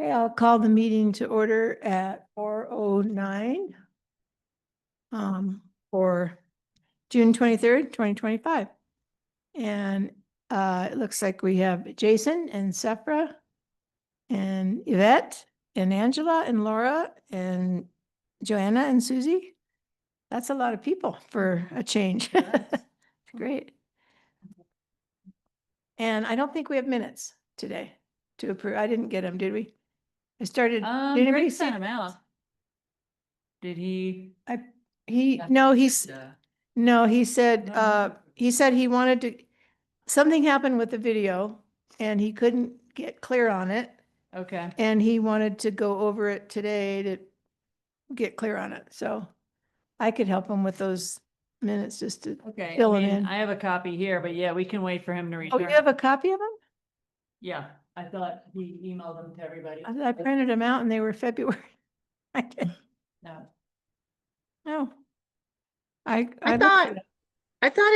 Okay, I'll call the meeting to order at 4:09 for June 23rd, 2025. And it looks like we have Jason and Sephra and Yvette and Angela and Laura and Joanna and Susie. That's a lot of people for a change. Great. And I don't think we have minutes today to approve. I didn't get them, did we? I started, did anybody Rick see? sent him out. Did he? No, he said, he wanted to, something happened with the video and he couldn't get clear on it. Okay. And he wanted to go over it today to get clear on it. So I could help him with those minutes just to Okay. fill it in. I have a copy here, but yeah, we can wait for him to Oh, return. you have a copy of them? Yeah, I thought he emailed them to everybody. I printed them out and they were February. I did. No. No. I thought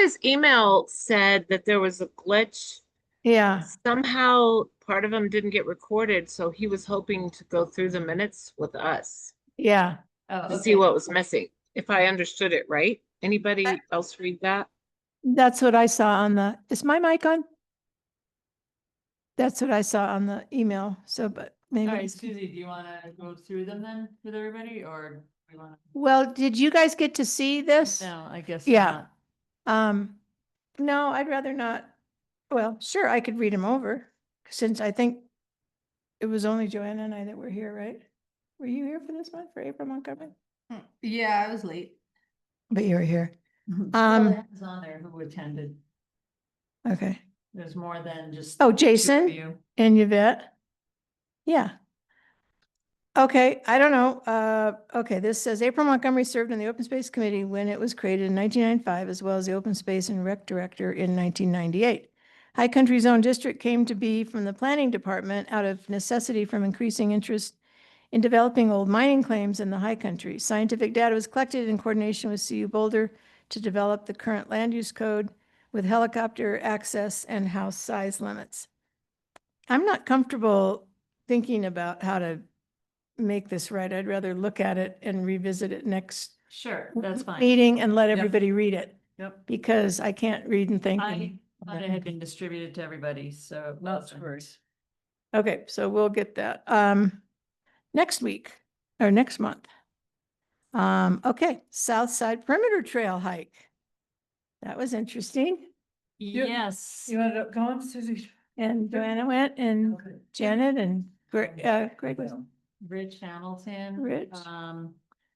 his email said that there was a glitch. Yeah. Somehow part of them didn't get recorded, so he was hoping to go through the minutes with us Yeah. Oh, to see what was missing, if I understood it right. Anybody else read that? That's what I saw on the, is my mic on? That's what I saw on the email. So, but maybe. All right, Susie, do you want to go through them then with everybody, or do you want to? Well, did you guys get to see this? No, I guess Yeah. not. No, I'd rather not. Well, sure, I could read them over since I think it was only Joanna and I that were here, right? Were you here for this one, for April Montgomery? Yeah, I was late. But you were here. Well, it was on there who attended. Okay. There's more than just. Oh, two of Jason you. and Yvette. Yeah. Okay, I don't know. Okay, this says April Montgomery served on the Open Space Committee when it was created in 1995, as well as the Open Space and Rec Director in 1998. High Country Zone District came to be from the Planning Department out of necessity from increasing interest in developing old mining claims in the High Country. Scientific data was collected in coordination with CU Boulder to develop the current land use code with helicopter access and house size limits. I'm not comfortable thinking about how to make this right. I'd rather look at it and revisit it next Sure, that's fine. meeting and let Yep. everybody read it Yep. because I can't read and think. I thought it had been distributed to everybody, so. That's great. Okay, so we'll get that next week or next month. Okay, South Side Perimeter Trail hike. That was interesting. Yes. You ended up going, Susie? And Joanna went and Janet and Greg was. Rich Hamilton. Rich.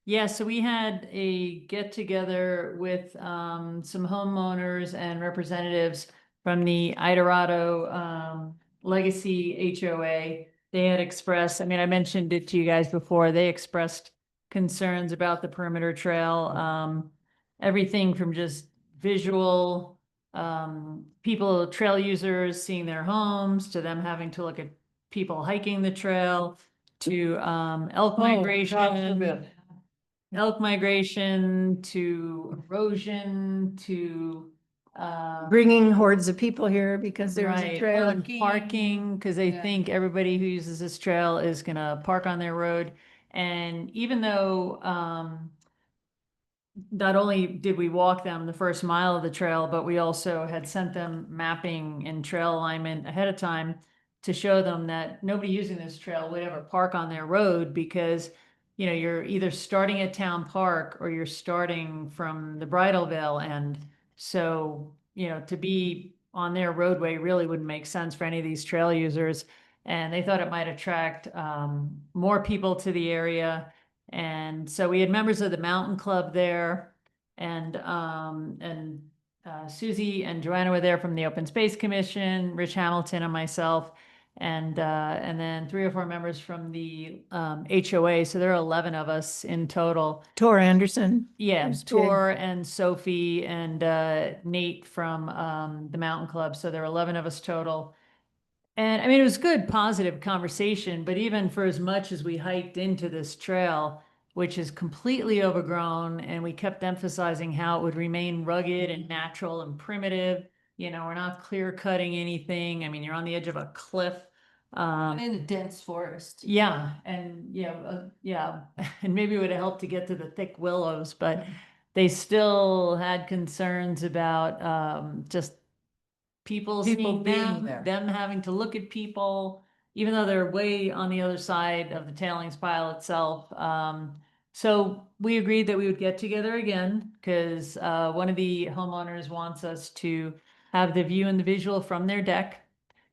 Yeah, so we had a get together with some homeowners and representatives from the Idorado Legacy HOA. They had expressed, I mean, I mentioned it to you guys before, they expressed concerns about the perimeter trail. Everything from just visual people, trail users seeing their homes, to them having to look at people hiking the trail, to elk migration, to erosion, to Bringing hordes of people here because there's a right, trail. parking, because they Yeah. think everybody who uses this trail is gonna park on their road. And even though not only did we walk them the first mile of the trail, but we also had sent them mapping and trail alignment ahead of time to show them that nobody using this trail would ever park on their road because, you know, you're either starting at Town Park or you're starting from the Bridal Veil end. So, you know, to be on their roadway really wouldn't make sense for any of these trail users. And they thought it might attract more people to the area. And so we had members of the Mountain Club there, and Susie and Joanna were there from the Open Space Commission, Rich Hamilton and myself, and then 3 or 4 members from the HOA. So there are 11 of us in total. Tor Anderson. Yeah, Who's Tor and Sophie and Nate from the Mountain Club. So there are 11 of us total. And I mean, it was good, positive conversation, but even for as much as we hiked into this trail, which is completely overgrown, and we kept emphasizing how it would remain rugged and natural and primitive. You know, we're not clear cutting anything. I mean, you're on the edge of a cliff. In a dense forest. Yeah, and yeah, and maybe it would have helped to get to the thick willows, but they still had concerns about just people People seeing being them, there. them having to look at people, even though they're way on the other side of the tailings pile itself. So we agreed that we would get together again because one of the homeowners wants us to have the view and the visual from their deck.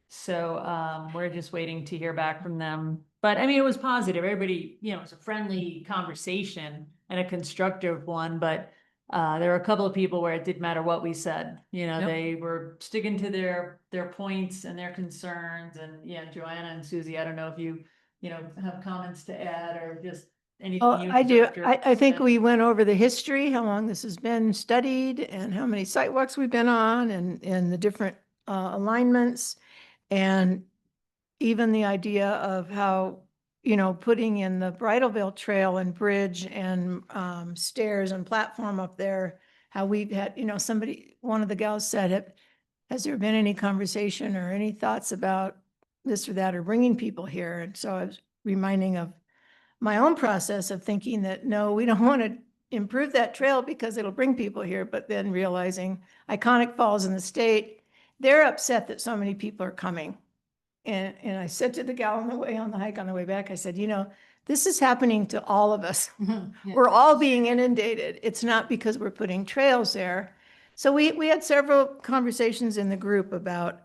So we're just waiting to hear back from them. But I mean, it was positive. Everybody, it was a friendly conversation and a constructive one, but there were a couple of people where it didn't matter what we said. Yep. They were sticking to their points and their concerns. And yeah, Joanna and Susie, I don't know if you have comments to add or just anything Oh, you. I do. observed or I think said. we went over the history, how long this has been studied and how many sidewalks we've been on and the different alignments. And even the idea of how, putting in the Bridalveil Trail and bridge and stairs and platform up there, how we've had, one of the gals said, has there been any conversation or any thoughts about this or that or bringing people here? And so I was reminding of my own process of thinking that, no, we don't want to improve that trail because it'll bring people here, but then realizing Iconic Falls in the state, they're upset that so many people are coming. And I said to the gal on the hike on the way back, I said, this is happening to all of us. We're all being inundated. It's not because we're putting trails there. So we had several conversations in the group about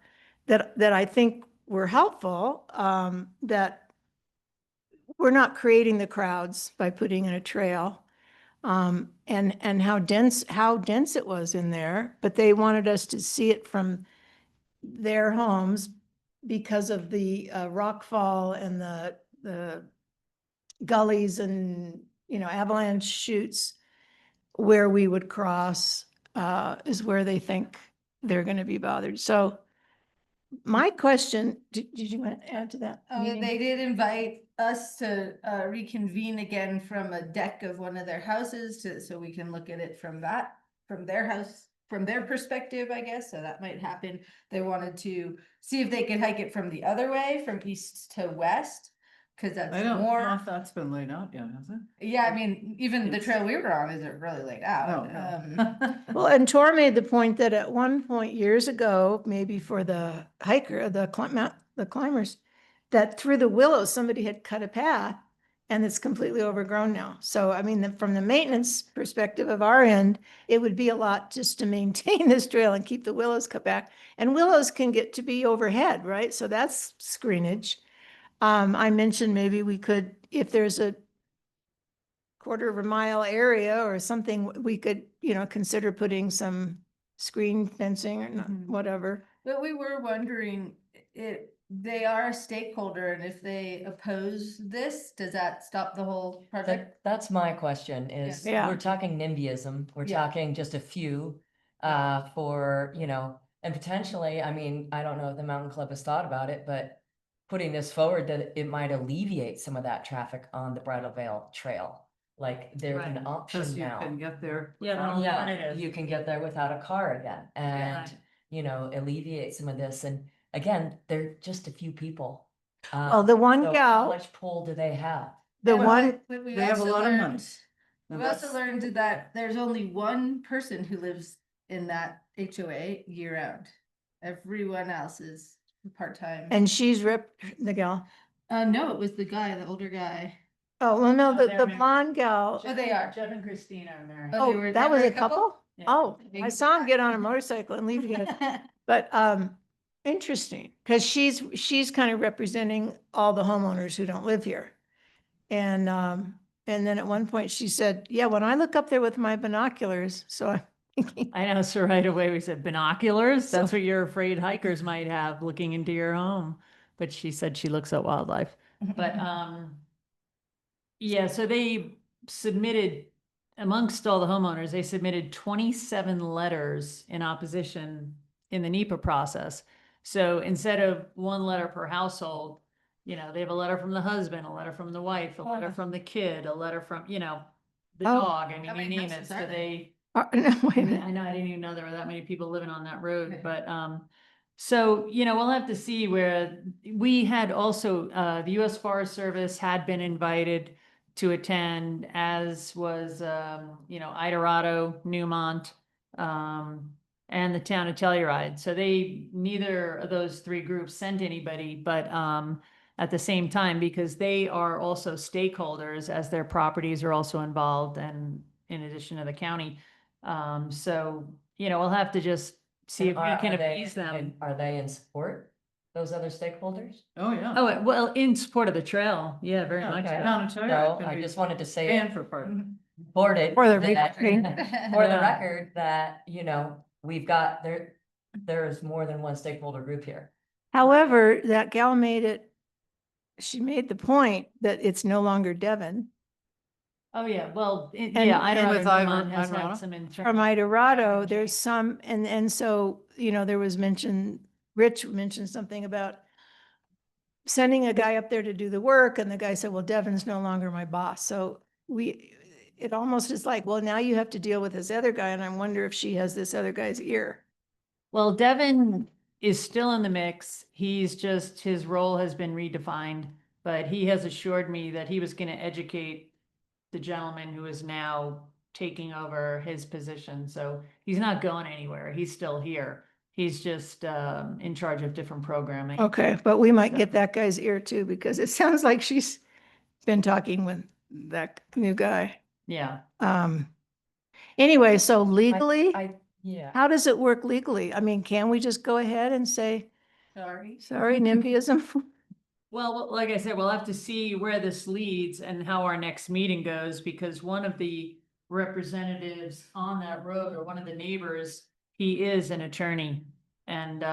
that I think were helpful, that we're not creating the crowds by putting in a trail. And how dense it was in there, but they wanted us to see it from their homes because of the rock fall and the gullies and, avalanche chutes where we would cross is where they think they're going to be bothered. So my question, did you want to add to that? meeting? They did invite us to reconvene again from a deck of one of their houses so we can look at it from their house, from their perspective, I guess. So that might happen. They wanted to see if they could hike it from the other way, from east to west. Cause that's I don't know more, if that's been laid out yet, has it? yeah, I mean, even the It's- trail we were on isn't really laid out. Oh, no. Well, and Tor made the point that at one point years ago, maybe for the hiker, the climbers, that through the willows, somebody had cut a path and it's completely overgrown now. So, I mean, from the maintenance perspective of our end, it would be a lot just to maintain this trail and keep the willows cut back. And willows can get to be overhead, right? So that's screenage. I mentioned maybe we could, if there's a quarter of a mile area or something, we could, consider putting some screen fencing or not, Mhm. whatever. But we were wondering, they are a stakeholder, and if they oppose this, does that stop the whole project? That's my question is, Yeah. we're talking NIMBYism, we're Yeah. talking just a few, for, and potentially, I mean, I don't know if the Mountain Club has thought about it, but putting this forward that it might alleviate some of that traffic on the Bridal Veil Trail. Like there's an Right. option Cause you now. can get there. Yeah, without- no, Yeah, alternative. you can get there without a car again and, Right. alleviate some of this. And again, they're just a few people. Well, the one So how gal, much pull do they have? the But- one, but we They have a also lot of money. learned- And We also that's- learned that there's only one person who lives in that HOA year round. Everyone else is part-time. and she's the gal. No, it was the guy, the older guy. Oh, well, no, Oh, the they're married. blonde gal. Oh, they are. Jeff and Christina are married. Oh, they Oh, were that was never a couple? Yeah. Oh, I Big saw him fact. get on a motorcycle and leave again. But interesting, because she's kind of representing all the homeowners who don't live here. And then at one point she said, yeah, when I look up there with my binoculars, so I'm thinking, I know, so right away we said binoculars, So- that's what you're afraid hikers might have looking into your home. But she said she looks at wildlife. But yeah, so they submitted, amongst all the homeowners, they submitted 27 letters in opposition in the NEPA process. So instead of one letter per household, they have a letter from the husband, a letter from the wife, a letter from the kid, a letter from, the Oh. dog, I mean, How you many name it. houses So are there? they, no, wait a minute. I know, I didn't even know there were that many people living on that road, Okay. but, So, we'll have to see where we had also, the US Forest Service had been invited to attend, as was, Idorado, Newmont, and the town of Telluride. So neither of those three groups sent anybody, but, at the same time, because they are also stakeholders, as their properties are also involved, and in addition to the county. So, we'll have to just see if And we can are they- appease them. and Are they in support, those other stakeholders? Oh, yeah. Oh, well, in support of the trail, yeah, very Yeah, much. okay. so. Town of Telluride So can I be just wanted to say banned it, for part. reported. For the that- recording. For the Yeah. record, that, we've got, there's more than one stakeholder group here. However, that gal she made the point that it's no longer Devon. Oh, yeah, well, And- yeah, and- Idorado With Newmont has Idorado? had some. From Idorado, there's some, and so, there was Rich mentioned something about sending a guy up there to do the work, and the guy said, well, Devon's no longer my boss. So it almost is like, well, now you have to deal with this other guy, and I wonder if she has this other guy's ear. Well, Devin is still in the mix. His role has been redefined, but he has assured me that he was gonna educate the gentleman who is now taking over his position. So he's not going anywhere. He's still here. He's just, in charge of different programming. Okay, but we might get that guy's ear too, because it sounds like she's been talking with that new guy. Yeah. Anyway, so legally, Yeah. how does it work legally? I mean, can we just go ahead and say, Sorry. sorry, NIMBYism? Well, like I said, we'll have to see where this leads and how our next meeting goes, because one of the representatives on that road, or one of the neighbors, he is an attorney. And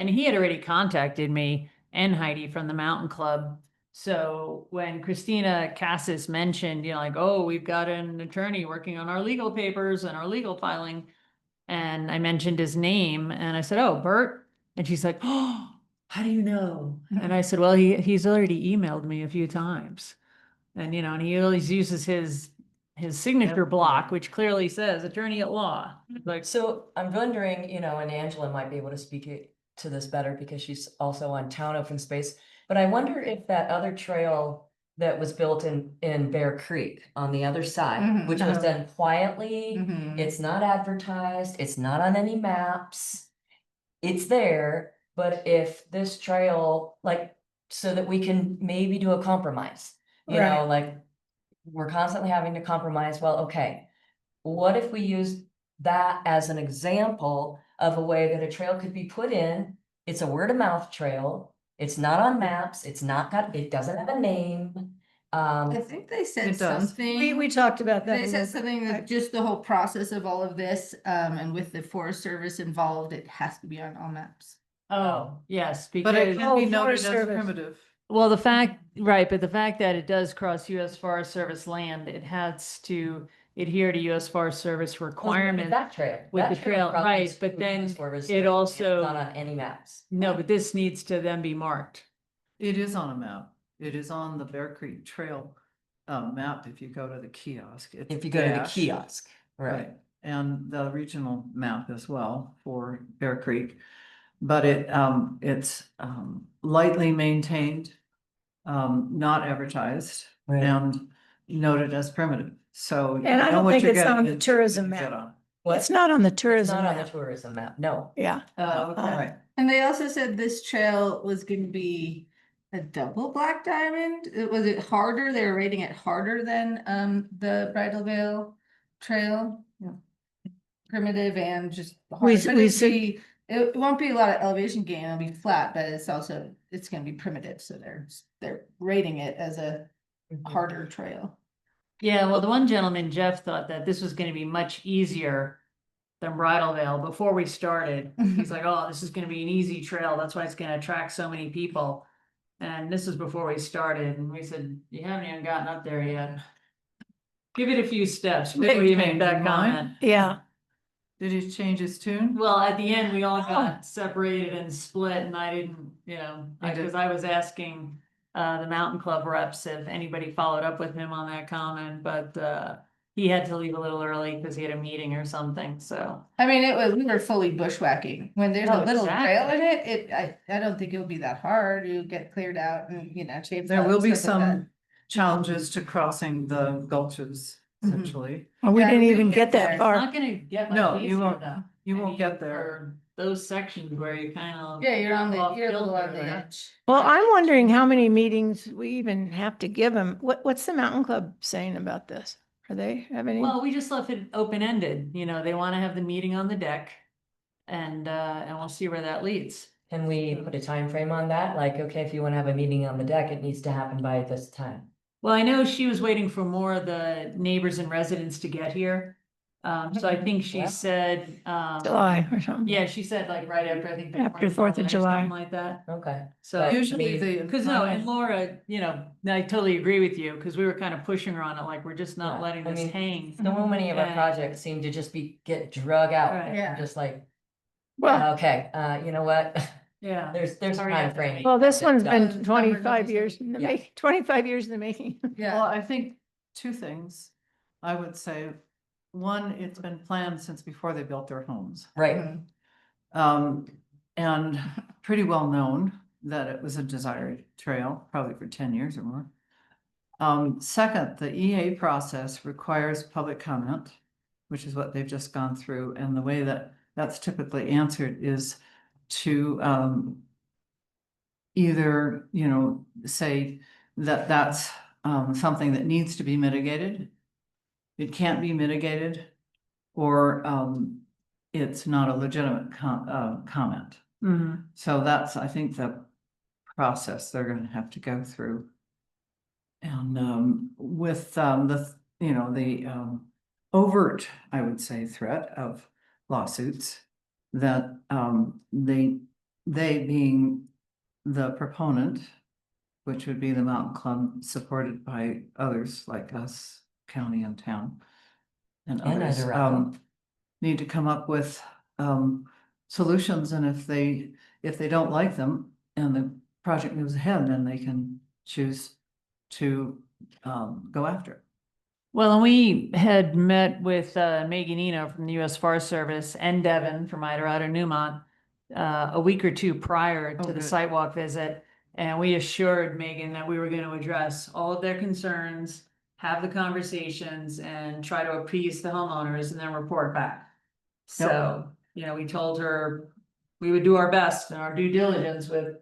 he had already contacted me and Heidi from the Mountain Club. So when Christina Cassis mentioned, like, oh, we've got an attorney working on our legal papers and our legal filing, and I mentioned his name, and I said, oh, Bert, and she's like, oh, how do you know? And I said, well, he's already emailed me a few times. And, and he always uses his signature Yep. block, which clearly says attorney at law. Like, So I'm wondering, and Angela might be able to speak to this better because she's also on town open space. But I wonder if that other trail that was built in Bear Creek on the other side, Mhm. which was done quietly, Mhm. it's not advertised, it's not on any maps. It's there, but if this trail, so that we can maybe do a compromise, Right. like we're constantly having to compromise, well, okay. What if we use that as an example of a way that a trail could be put in? It's a word of mouth trail. It's not on maps. It doesn't have a name. I think they said It does. something. We talked about that. They a said little something bit. that just the whole process of all of this, and with the Forest Service involved, it has to be on all maps. oh, yes, But it because, can be Oh, noted Forest as Service. primitive. well, the fact that it does cross US Forest Service land, it has to adhere to US Forest Service requirements. That trail. with that the trail, probably right, is but with then Forest Service, it but also- it's not on any maps. No, but this needs to then be marked. It is on a map. It is on the Bear Creek Trail map if you go to the kiosk. It's If you go to the dash, kiosk, right? Right, and the regional map as well for Bear Creek. But it's lightly maintained, not advertised, Right. and noted as primitive. So. And I you know don't what think you're it's on getting the into tourism when you get map. on. What? It's not on the It's tourism not on the map. tourism map, no. Yeah. Oh, okay. Right, And they also said this trail was gonna be a double black diamond. Was it harder? They were rating it harder than the Bridal Veil Trail. Yeah. Primitive and just We hard. s- But we it'd said- be, it won't be a lot of elevation gain. It'll be flat, but it's gonna be primitive. So they're rating it as a Mhm. harder trail. Yeah, well, the one gentleman, Jeff, thought that this was gonna be much easier than Bridal Veil before we started. He's like, oh, this is gonna be an easy trail. That's why it's gonna attract so many people. And this was before we started, and we said, you haven't even gotten up there yet. Give it a few steps Did before he you make change that his mind? comment. Yeah. did he change his tune? Well, at the end, we all Oh. got separated and split, and I didn't, You did. because I was asking the Mountain Club reps if anybody followed up with him on that comment, but he had to leave a little early because he had a meeting or something, so. I mean, we were fully bushwhacking. When there's a Oh, little trail exactly. in it, I don't think it'll be that hard. You get cleared out and, chainsaw. There will and be stuff like that. some challenges to crossing the gulches, Mhm. essentially. Well, we Yeah, didn't we even get get there. that It's far. not gonna get No, much you easier won't- though. you I won't mean, get there. for those sections where you kind of. Yeah, you're on you're a little on the Off-kilter, right? edge. Well, I'm wondering how many meetings we even have to give them. What's the Mountain Club saying about this? Are they have any? Well, we just left it open-ended, they want to have the meeting on the deck. And we'll see where that leads. Can we put a time frame on that? Like, okay, if you want to have a meeting on the deck, it needs to happen by this time. Well, I know she was waiting for more of the neighbors and residents to get here. So I think she Yeah. said, July or something. yeah, she said like right after, I think. the After 4th 4th of July. Something like that. Okay. So But- Usually the. Because no, and Laura, I totally agree with you, because we were kind of pushing her on it, like, we're just not Yeah, letting I this mean, hang. So many of our Yeah. projects seem to just get drug out. Right. Yeah. I'm just like, Well, okay, you know what? Yeah. There's a Sorry, time I've frame. well, this one's Done. been Number 25 years in the Yeah. 25 years in the making. Well, Yeah. I think two things. I would say, one, it's been planned since before they built their homes. Right. Mhm. And pretty well known that it was a desired trail, probably for 10 years or more. Second, the EA process requires public comment, which is what they've just gone through. And the way that that's typically answered is to either, say that that's something that needs to be mitigated. It can't be mitigated, or it's not a legitimate comment. Mhm. So that's, I think, the process they're gonna have to go through. And with the overt, I would say, threat of lawsuits, that they being the proponent, which would be the Mountain Club, supported by others like us, county and town, and And others, Adirondack. need to come up with solutions. And if they don't like them and the project moves ahead, then they can choose to go after it. Well, and we had met with Megan Eno from the US Forest Service and Devin from Iderado Newmont a week or two prior to Oh, the good. sidewalk visit. And we assured Megan that we were going to address all of their concerns, have the conversations, and try to appease the homeowners and then report back. So, we told her we would do our best and our due diligence with,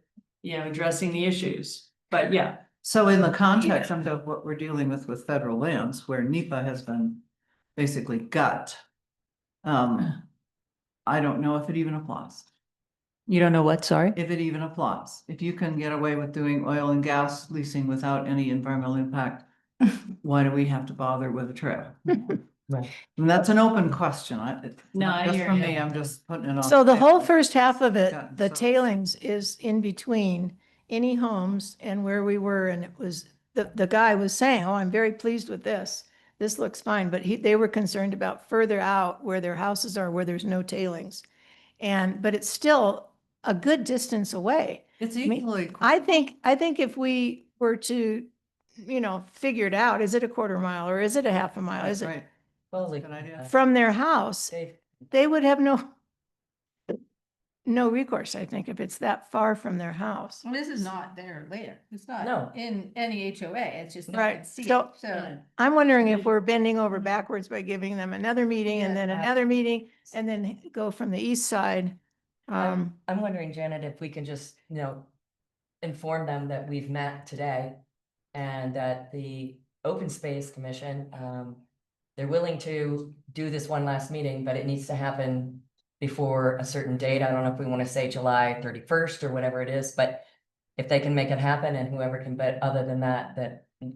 addressing the issues. But yeah. So in the context of what we're dealing with federal lands, where NEPA has been basically gut, I don't know if it even applies. You don't know what, sorry? If it even applies. If you can get away with doing oil and gas leasing without any environmental impact, why do we have to bother with a trail? Right. And that's an open question. It's No, not I just hear from you. me, I'm just putting it on. So the whole table. first half of it, Yeah, the so- tailings is in between any homes and where we were. And it was, the guy was saying, oh, I'm very pleased with this. This looks fine. But they were concerned about further out where their houses are, where there's no tailings. But it's still a good distance away. It's mean, equally. I think if we were to, figure it out, is it a quarter mile or is it a half a mile? Is it Right, Totally. good idea. from their house? Safe. They would have no recourse, I think, if it's that far from their house. Well, this is not their layer. It's No. not in any HOA. It's just. no Right. one see it. So- So. I'm wondering if we're bending over backwards by giving them another meeting and then Yeah. another meeting and then go from the east side. I'm wondering, Janet, if we can just, inform them that we've met today and that the Open Space Commission, they're willing to do this one last meeting, but it needs to happen before a certain date. I don't know if we want to say July 31st or whatever it is, but if they can make it happen and whoever can, but other than that we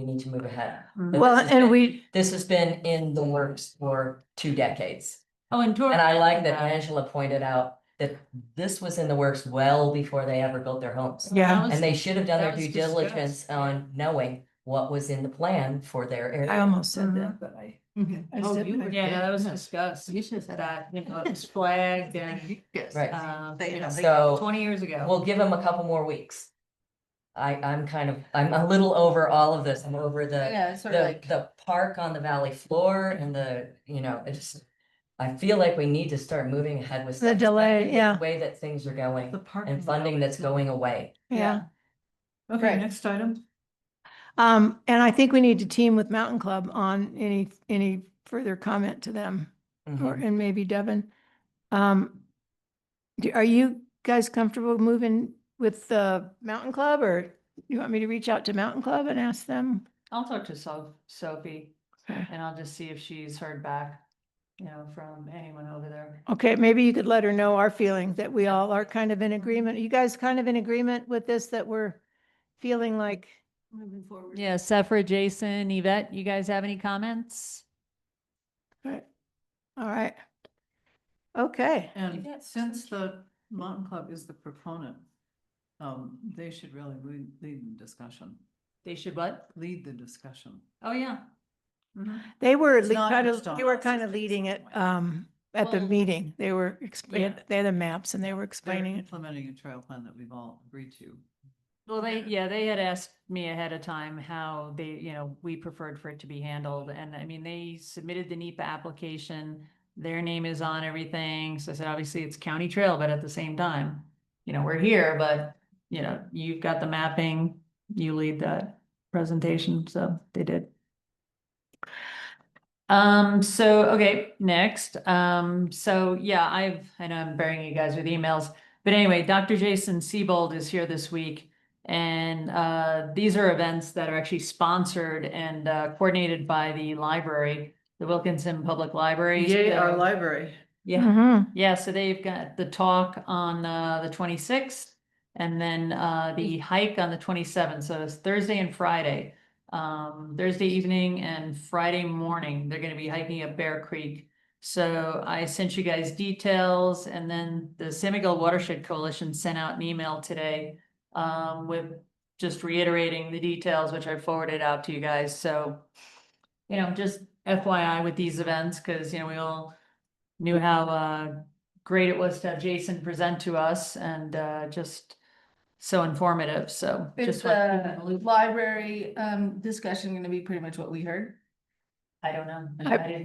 need to move ahead. Mhm. Well, This has and been- This has been in the works for 2 decades. Oh, and And I like that Angela pointed out that this was in the works well before they ever built their homes. Yeah. And they should have done their that was due diligence discussed. on knowing what was in the plan for their I area. almost said that, but I Oh, said you that. were- Yeah, that was discussed. You should have said That, it was flagged and, Right. you know, So 20 years ago. we'll give them a couple more weeks. I'm a little over all of this. I'm over Yeah, it's sort of like, the park on the valley floor and I feel like we need to start moving ahead with The stuff, delay, especially with yeah. the way that things are going The parking and funding lot. that's going away. Yeah. Okay, Right. next item. And I think we need to team with Mountain Club on any further comment to them, or, Mhm. and maybe Devin. Are you guys comfortable moving with the Mountain Club, or you want me to reach out to Mountain Club and ask them? I'll talk to Sophie Okay. and I'll just see if she's heard back, from anyone over there. Okay, maybe you could let her know our feeling that we all are kind of in agreement. Are you guys kind of in agreement with this, that we're feeling like moving forward. Yeah, Sephra, Jason, Yvette, you guys have any comments? Right. All right. Okay. And got since the Mountain Club is the proponent, they should really lead the discussion, They should what? lead the discussion. Oh, yeah. Mhm. They were It's not kind just of, on they were us, kind of it's leading it, somewhere. at the Well, meeting. They were yeah. explaining, they had the maps and they were They're explaining it. implementing a trail plan that we've all agreed to. Well, they had asked me ahead of time how we preferred for it to be handled. And I mean, they submitted the NEPA application. Their name is on everything. So I said, obviously it's county trail, but at the same time, we're here, but you've got the mapping, you lead that presentation. So they did. Okay, next. So yeah, I know I'm burying you guys with emails, but anyway, Dr. Jason Siebold is here this week. And these are events that are actually sponsored and coordinated by the library, the Wilkinson Public Library. Yay, our So- library. Yeah, Mhm. yeah, so they've got the talk on the 26th and then the hike on the 27th. So it's Thursday and Friday. Thursday evening and Friday morning, they're gonna be hiking up Bear Creek. So I sent you guys details, and then the Senegal Watershed Coalition sent out an email today with just reiterating the details, which I forwarded out to you guys. So, just FYI with these events, because, we all knew how great it was to have Jason present to us, and just so informative. So Is just want to keep you in the the loop. library discussion gonna be pretty much what we heard? I don't know.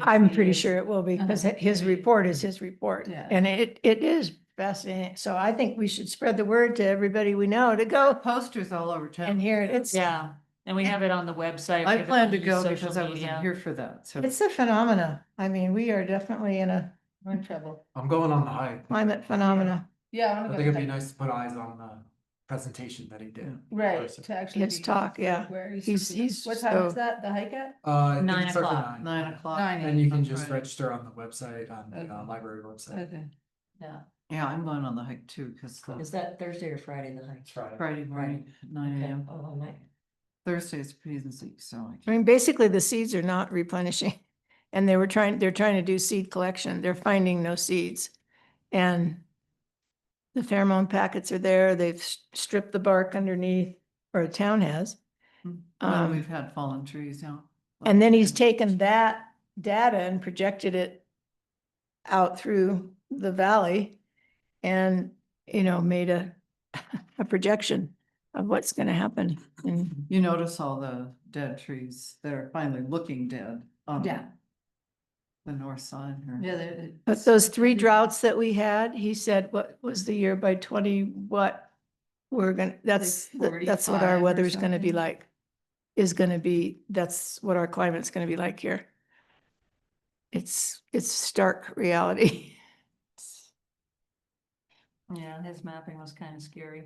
I'm pretty sure it will be, because Uh-huh. his report is his report. Yeah. And it is fascinating. So I think we should spread the word to everybody we know to go Posters all over and town. hear it. It's, Yeah, and we have it on the website. I we have it plan to on go social because I wasn't media. here for that, so. it's a phenomena. I mean, we are definitely in a We're in trouble. I'm going on the hike. climate phenomena. Yeah, I I wanna think go. it'd to be hike. nice to put eyes on the presentation that he did. Right, person. to actually. His be talk, yeah. Where He's what time is so- that, the hike at? I think 9 it starts at o'clock. 9 o'clock. 9 And you can on just Friday. register on the website, on the Okay. library website. Okay. Yeah. Yeah, I'm going on the hike too, because Is that Thursday or Friday the hike? It's Friday. Friday morning at 9 Okay. AM. Oh, nice. Thursday is P's and C's, so I I can't. mean, basically the seeds are not replenishing. And they're trying to do seed collection. They're finding no seeds. And the pheromone packets are there. They've stripped the bark underneath, or the town has. Well, we've had fallen trees, yeah. And then he's taken that data and projected it out through the valley and, made a projection of what's going to happen. And You notice all the dead trees that are finally looking dead on Yeah. the north side here. Yeah. but those 3 droughts that we had, he said, what was the year by 20, what? That's what our 45 or weather's gonna be something. like, that's what our climate's gonna be like here. It's stark reality. Yeah, his mapping was kind of scary.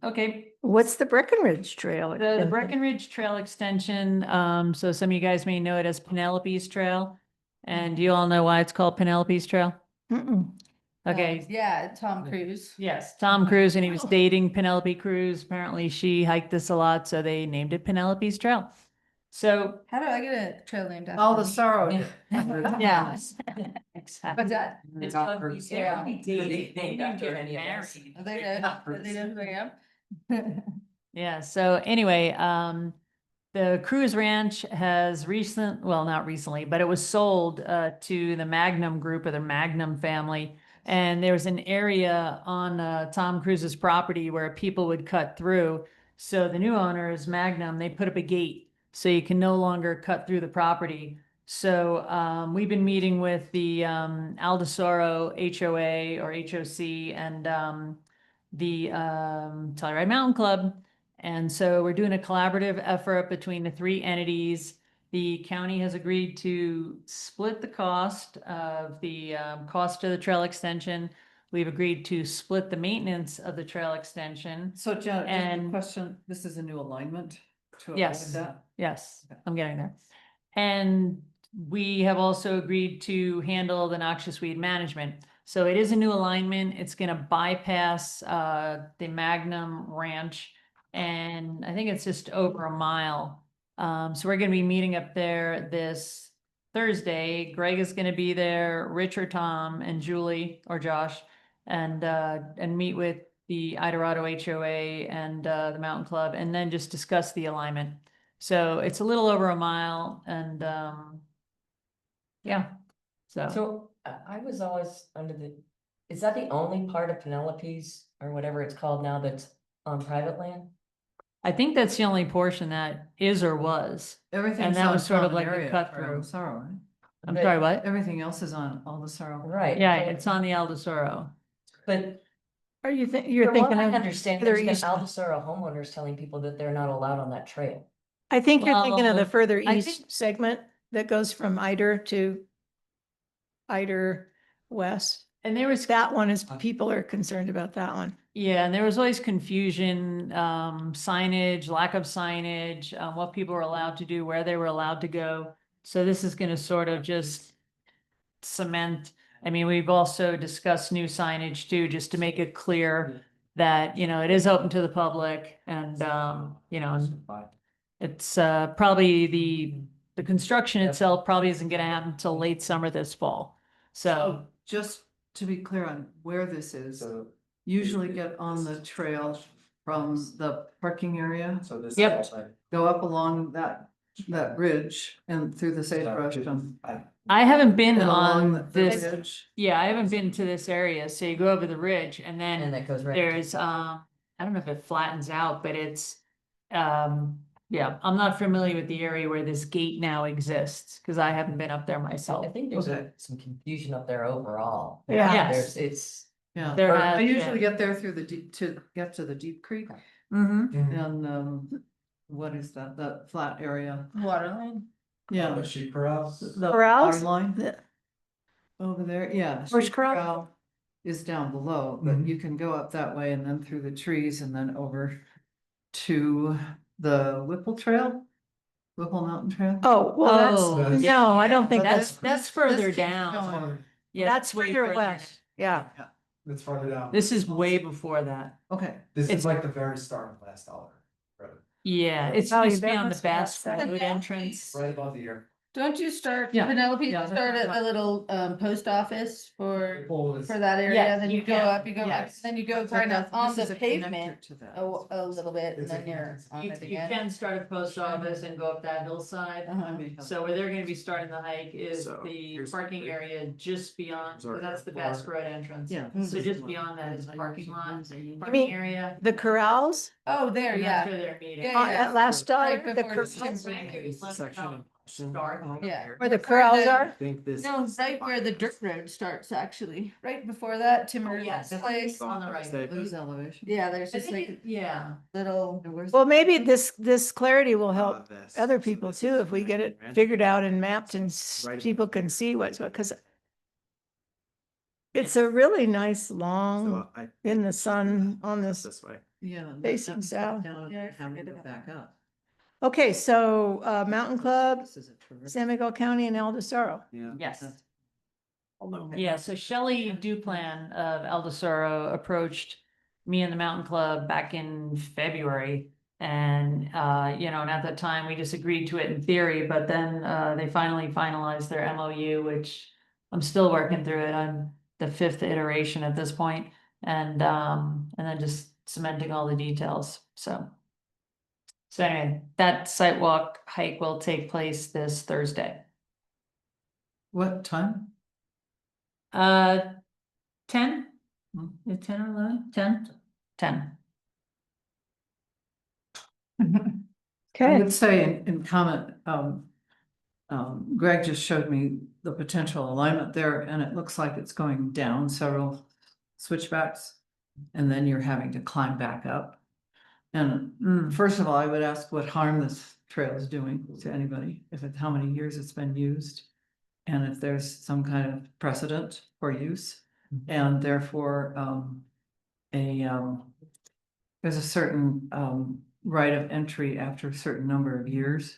Okay, What's the Breckenridge Trail? the extension? Breckenridge Trail extension, so some of you guys may know it as Penelope's Trail. And do you all know why it's called Penelope's Trail? Mm-mm. Okay, Yeah, Tom Cruise. yes, Tom Cruise, and he was dating Penelope Cruz. Apparently she hiked this a lot, so they named it Penelope's Trail. So, How do I get a trail named after? All the me? sorrow. yeah. What's Exactly. that? It's Tom called Cruise. Yeah. They Named after any of us. Are they know? Do they know who I am? Yeah, so anyway, the Cruise Ranch has not recently, but it was sold to the Magnum Group or the Magnum family. And there was an area on Tom Cruise's property where people would cut through. So the new owners, Magnum, they put up a gate so you can no longer cut through the property. So we've been meeting with the Aldesoro HOA or HOC and the Telluride Mountain Club. And so we're doing a collaborative effort between the three entities. The county has agreed to split the cost of the cost of the trail extension. We've agreed to split the maintenance of the trail extension. So Janet, just a And- question, this is a new alignment to avoid Yes. that? Yes, Okay. I'm getting there. And we have also agreed to handle the noxious weed management. So it is a new alignment. It's gonna bypass the Magnum Ranch. And I think it's just over a mile. So we're gonna be meeting up there this Thursday. Greg is gonna be there, Rich or Tom and Julie or Josh. And meet with the Idorado HOA and the Mountain Club, and then just discuss the alignment. So it's a little over a mile, and yeah, so So I was always under the, is that the only part of Penelope's or whatever it's called now that's on private land? I think that's the only portion that is or was. Everything's that on was sort of common like a area cut for through. Aldesaro, right? I'm But- sorry, what? Everything else is on Aldesaro. Right. Yeah, so- it's on the Aldesoro. But Are you you're from what thinking I of understand, further there's been east? Aldesaro homeowners telling people that they're not allowed on that trail. I think you're thinking of the Well, further I east think- segment that goes from Ider to Ider West. And there was That one is, people are concerned about that one. Yeah, and there was always confusion, signage, lack of signage, what people were allowed to do, where they were allowed to go. So this is gonna sort of just cement. I mean, we've also discussed new signage too, just to make it clear that, you know, it is open to the public and, you know, and it's, probably the construction itself probably isn't gonna happen until late summer this fall. So, Just to be clear on where this is, So. usually get on the trail from the parking area, So this. Yep. is like- go up along that bridge and through the sagebrush and I haven't been and along on the this, ridge. yeah, I haven't been to this area. So you go over the ridge and And then that goes right. there's, I don't know if it flattens out, but it's, yeah, I'm not familiar with the area where this gate now exists because I haven't been up there myself. I think there's Okay. some confusion up there overall. Yeah. Yes. It's, Yeah, There I has usually been. get there through the deep, to get to the Deep Creek Mm-hmm. and, what is that flat area? Waterline. Yeah. The sheep corrals. The Corrals? water line The- over there, yeah. Where's Sheep corral? Is down below, but Mhm. you can go up that way and then through the trees and then over to the Whipple Trail, Whipple Mountain Trail. Oh, well, Oh, that's, yeah. no, I don't think That's, that's, that's further keeps down. going. Yeah, that's way further west. Yeah. It's farther down. This is way before that. Okay, This it's- is like the very start of Last Dollar Road, Yeah, it's Oh, just that beyond the must be Bass outside. Road entrance. right above the air. Don't you start, Yeah, Penelope, yeah, you start at that's the little post office for Pole is- that area, Yes, then you you go can, up, then you go But kind of that- on this the is a connector pavement to that. a little bit, and It's a then you're connector. on You, it you again. can start at post office and go up that hillside. Uh-huh. I may have- So where they're gonna be starting the hike is So, the here's- parking area just beyond, Here's our that's the airport. Bass Road entrance. Yeah. So just beyond that is parking lot, mean parking area. the corrals Oh, there, And that's yeah, where they're meeting. Yeah, yeah. at Last Right Dollar, the before the corrals, Section. Start. yeah. where the Before corrals the- are? I think this. No, right where the dirt road starts, actually, right before that, Timmer Yes, place. on the right. Those elevations. Yeah, there's I just think like yeah. little, And where's- Well, maybe this clarity will help other people too, if we get it figured out and mapped and people can see what's what, because it's a really nice, long, in the sun on this. way. Yeah. Facing south. Down Yeah, I and having to forget go about back up. Okay, so, Mountain Club, This is a terrific- San Miguel County and Aldesaro. Yeah. Yes. Okay. Yeah, so Shelley Duplan of Aldesaro approached me and the Mountain Club back in February. And, you know, and at that time, we just agreed to it in theory, but then, they finally finalized their MOU, which I'm still working through it. I'm the 5th iteration at this point, and then just cementing all the details, so. So anyway, that sidewalk hike will take place this Thursday. What time? 10? Hmm. Is 10 or 11? 10? 10. I Okay, would say in comment, Greg just showed me the potential alignment there, and it looks like it's going down several switchbacks. And then you're having to climb back up. And first of all, I would ask what harm this trail is doing to anybody, if it's how many years it's been used. And if there's some kind of precedent for use, and therefore, there's a certain, right of entry after a certain number of years.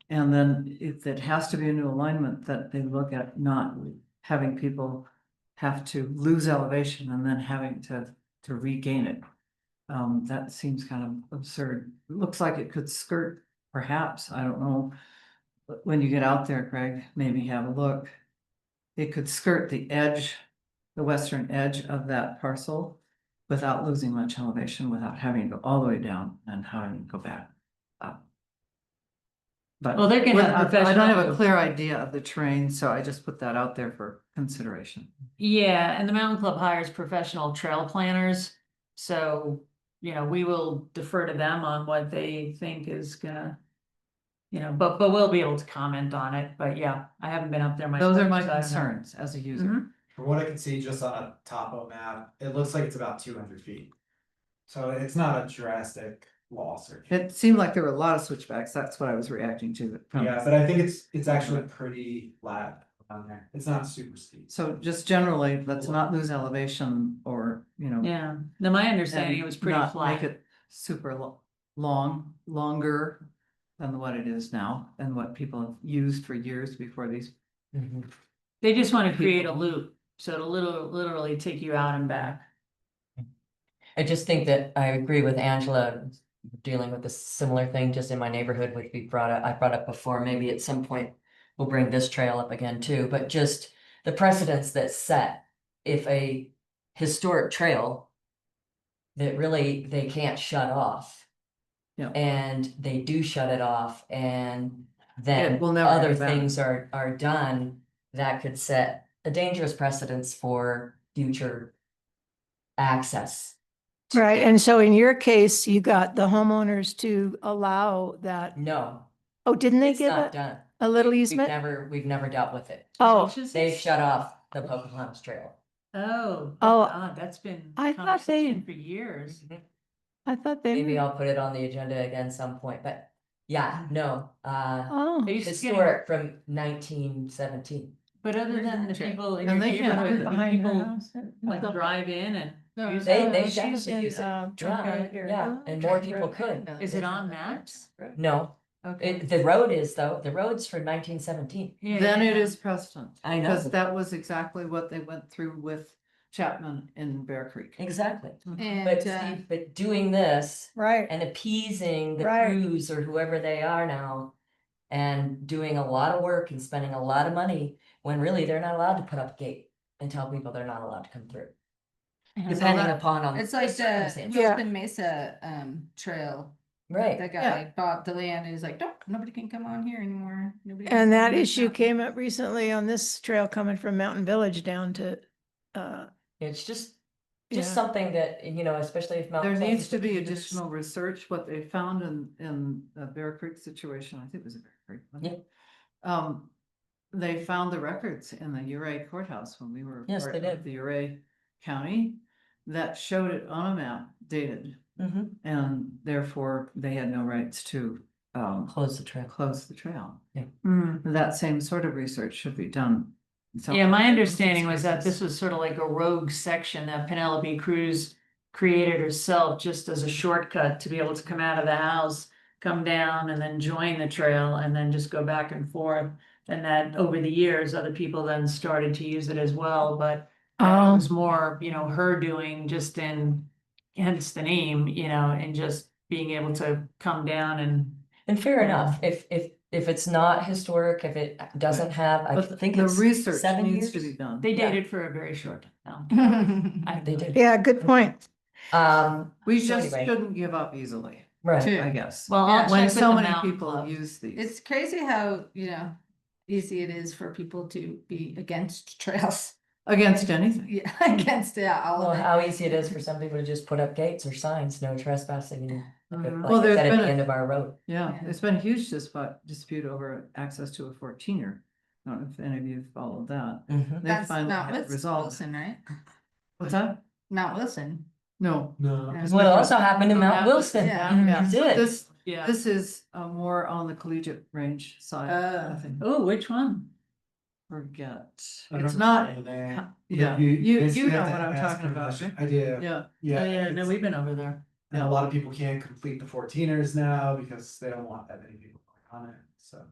And then if it has to be a new alignment, that they look at not having people have to lose elevation and then having to regain it. That seems kind of absurd. It looks like it could skirt, perhaps, I don't know. But when you get out there, Craig, maybe have a look. It could skirt the edge, the western edge of that parcel without losing much elevation, without having to go all the way down and having to go back up. But Well, they can have I don't have a professional- clear idea of the terrain, so I just put that out there for consideration. Yeah, and the Mountain Club hires professional trail planners, so, you know, we will defer to them on what they think is gonna. You know, but we'll be able to comment on it, but yeah, I haven't been up there myself. Those are my so I don't know. concerns as a user. Mhm. From what I can see just on a topo map, it looks like it's about 200 feet. So it's not a drastic loss or. It seemed like there were a lot of switchbacks, that's what I was reacting to. Yeah, but I think it's actually pretty flat down there. It's not super steep. So just generally, let's not lose elevation or, you know. Yeah, no, my understanding it and was pretty not flat. Make it super longer than what it is now and what people have used for years before these. Mhm. They just want to create a people. loop, so it'll literally take you out and back. I just think that I agree with Angela, dealing with a similar thing just in my neighborhood, which I brought up before, maybe at some point we'll bring this trail up again too, but just the precedents that set, if a historic trail that really they can't shut off. Yeah. And they do shut it off, and then It will never other get back. things are done that could set a dangerous precedence for future access. right, and so in your case, you got the homeowners to allow that, No, oh, didn't they it's give not it done. a little We've easement? never dealt with it. Oh, Which is They this? shut off the Pocahontas Trail. Oh, Oh, God, that's been I thought they- conversation for years. I thought they Maybe were, I'll put it on the agenda again some point, but yeah, no, oh, They used to get- historic from 1917. But other Where's than that the trail? people in And your they can't neighborhood, do that. would behind her people house. like drive in and use They it? definitely use it. Yeah, and more people could. Is it on maps? No, Okay. the road is though, the road's from 1917. Yeah, Then yeah, it yeah. is precedent. I know. Because that was exactly what they went through with Chapman in Bear Creek. Exactly. And, But see, but doing this right, and appeasing the Right. crews or whoever they are now. And doing a lot of work and spending a lot of money when really they're not allowed to put up a gate and tell people they're not allowed to come through. Depending upon on. it's like the circumstance. Yeah. Wilson Mesa trail. Right. That guy bought the land and he's like, nope, nobody can come on here anymore. Nobody can and come that on this issue mountain." came up recently on this trail coming from Mountain Village down to, It's just Yeah. something that, you know, especially if. Mount There Pleasant needs to be users- additional research, what they found in the Bear Creek situation, I think it was a Bear Creek. wasn't it? They found the records in the Uray courthouse when we were. Yes, part they of did. The Uray County, that showed it on a map dated, Mhm. and therefore they had no rights to Close the trail. close the trail. Mm. That same sort of research should be done. So- Yeah, my understanding was that this was sort of like a rogue section that Penelope Cruz created herself just as a shortcut to be able to come out of the house, come down and then join the trail and then just go back and forth. And that over the years, other people then started to use it as well, but Oh. it was more, you know, her doing just in, hence the name, you know, and just being able to come down and. And fair enough, if it's not historic, if it doesn't have, I But think the it's research 7 needs years. to be done. They Yeah. dated for a very short time. They did. yeah, good point. We So just anyway. shouldn't give up easily, Right. True. I guess. Well, Yeah. I'll When check with so the many Mountain people Club. use these. It's crazy how, easy it is for people to be against trails. Against anything. Yeah, against, yeah, all Well, of it. how easy it is for some people to just put up gates or signs, no trespassing, like Mhm. Well, I there's said at been the a- end of our road. Yeah, Yeah. it's been a huge dispute over access to a 14er. I don't know if any of you followed that. Mhm. They That's finally Mount had it resolved. Wilson, right? What's that? Mount Wilson. No. No. Yeah. It's What been- also happened in Mount Wilson. Yeah. Yeah, It did. this is more on the collegiate range side, I think. Oh, which one? Forget. I don't It's not, know the name, but yeah, you basically you know have to what I'm ask talking about, permission. right? I do. Yeah, Yeah. Oh, yeah, no, it's- we've been over there. And a lot of people can't complete the 14ers now because they don't want that many people on it, so.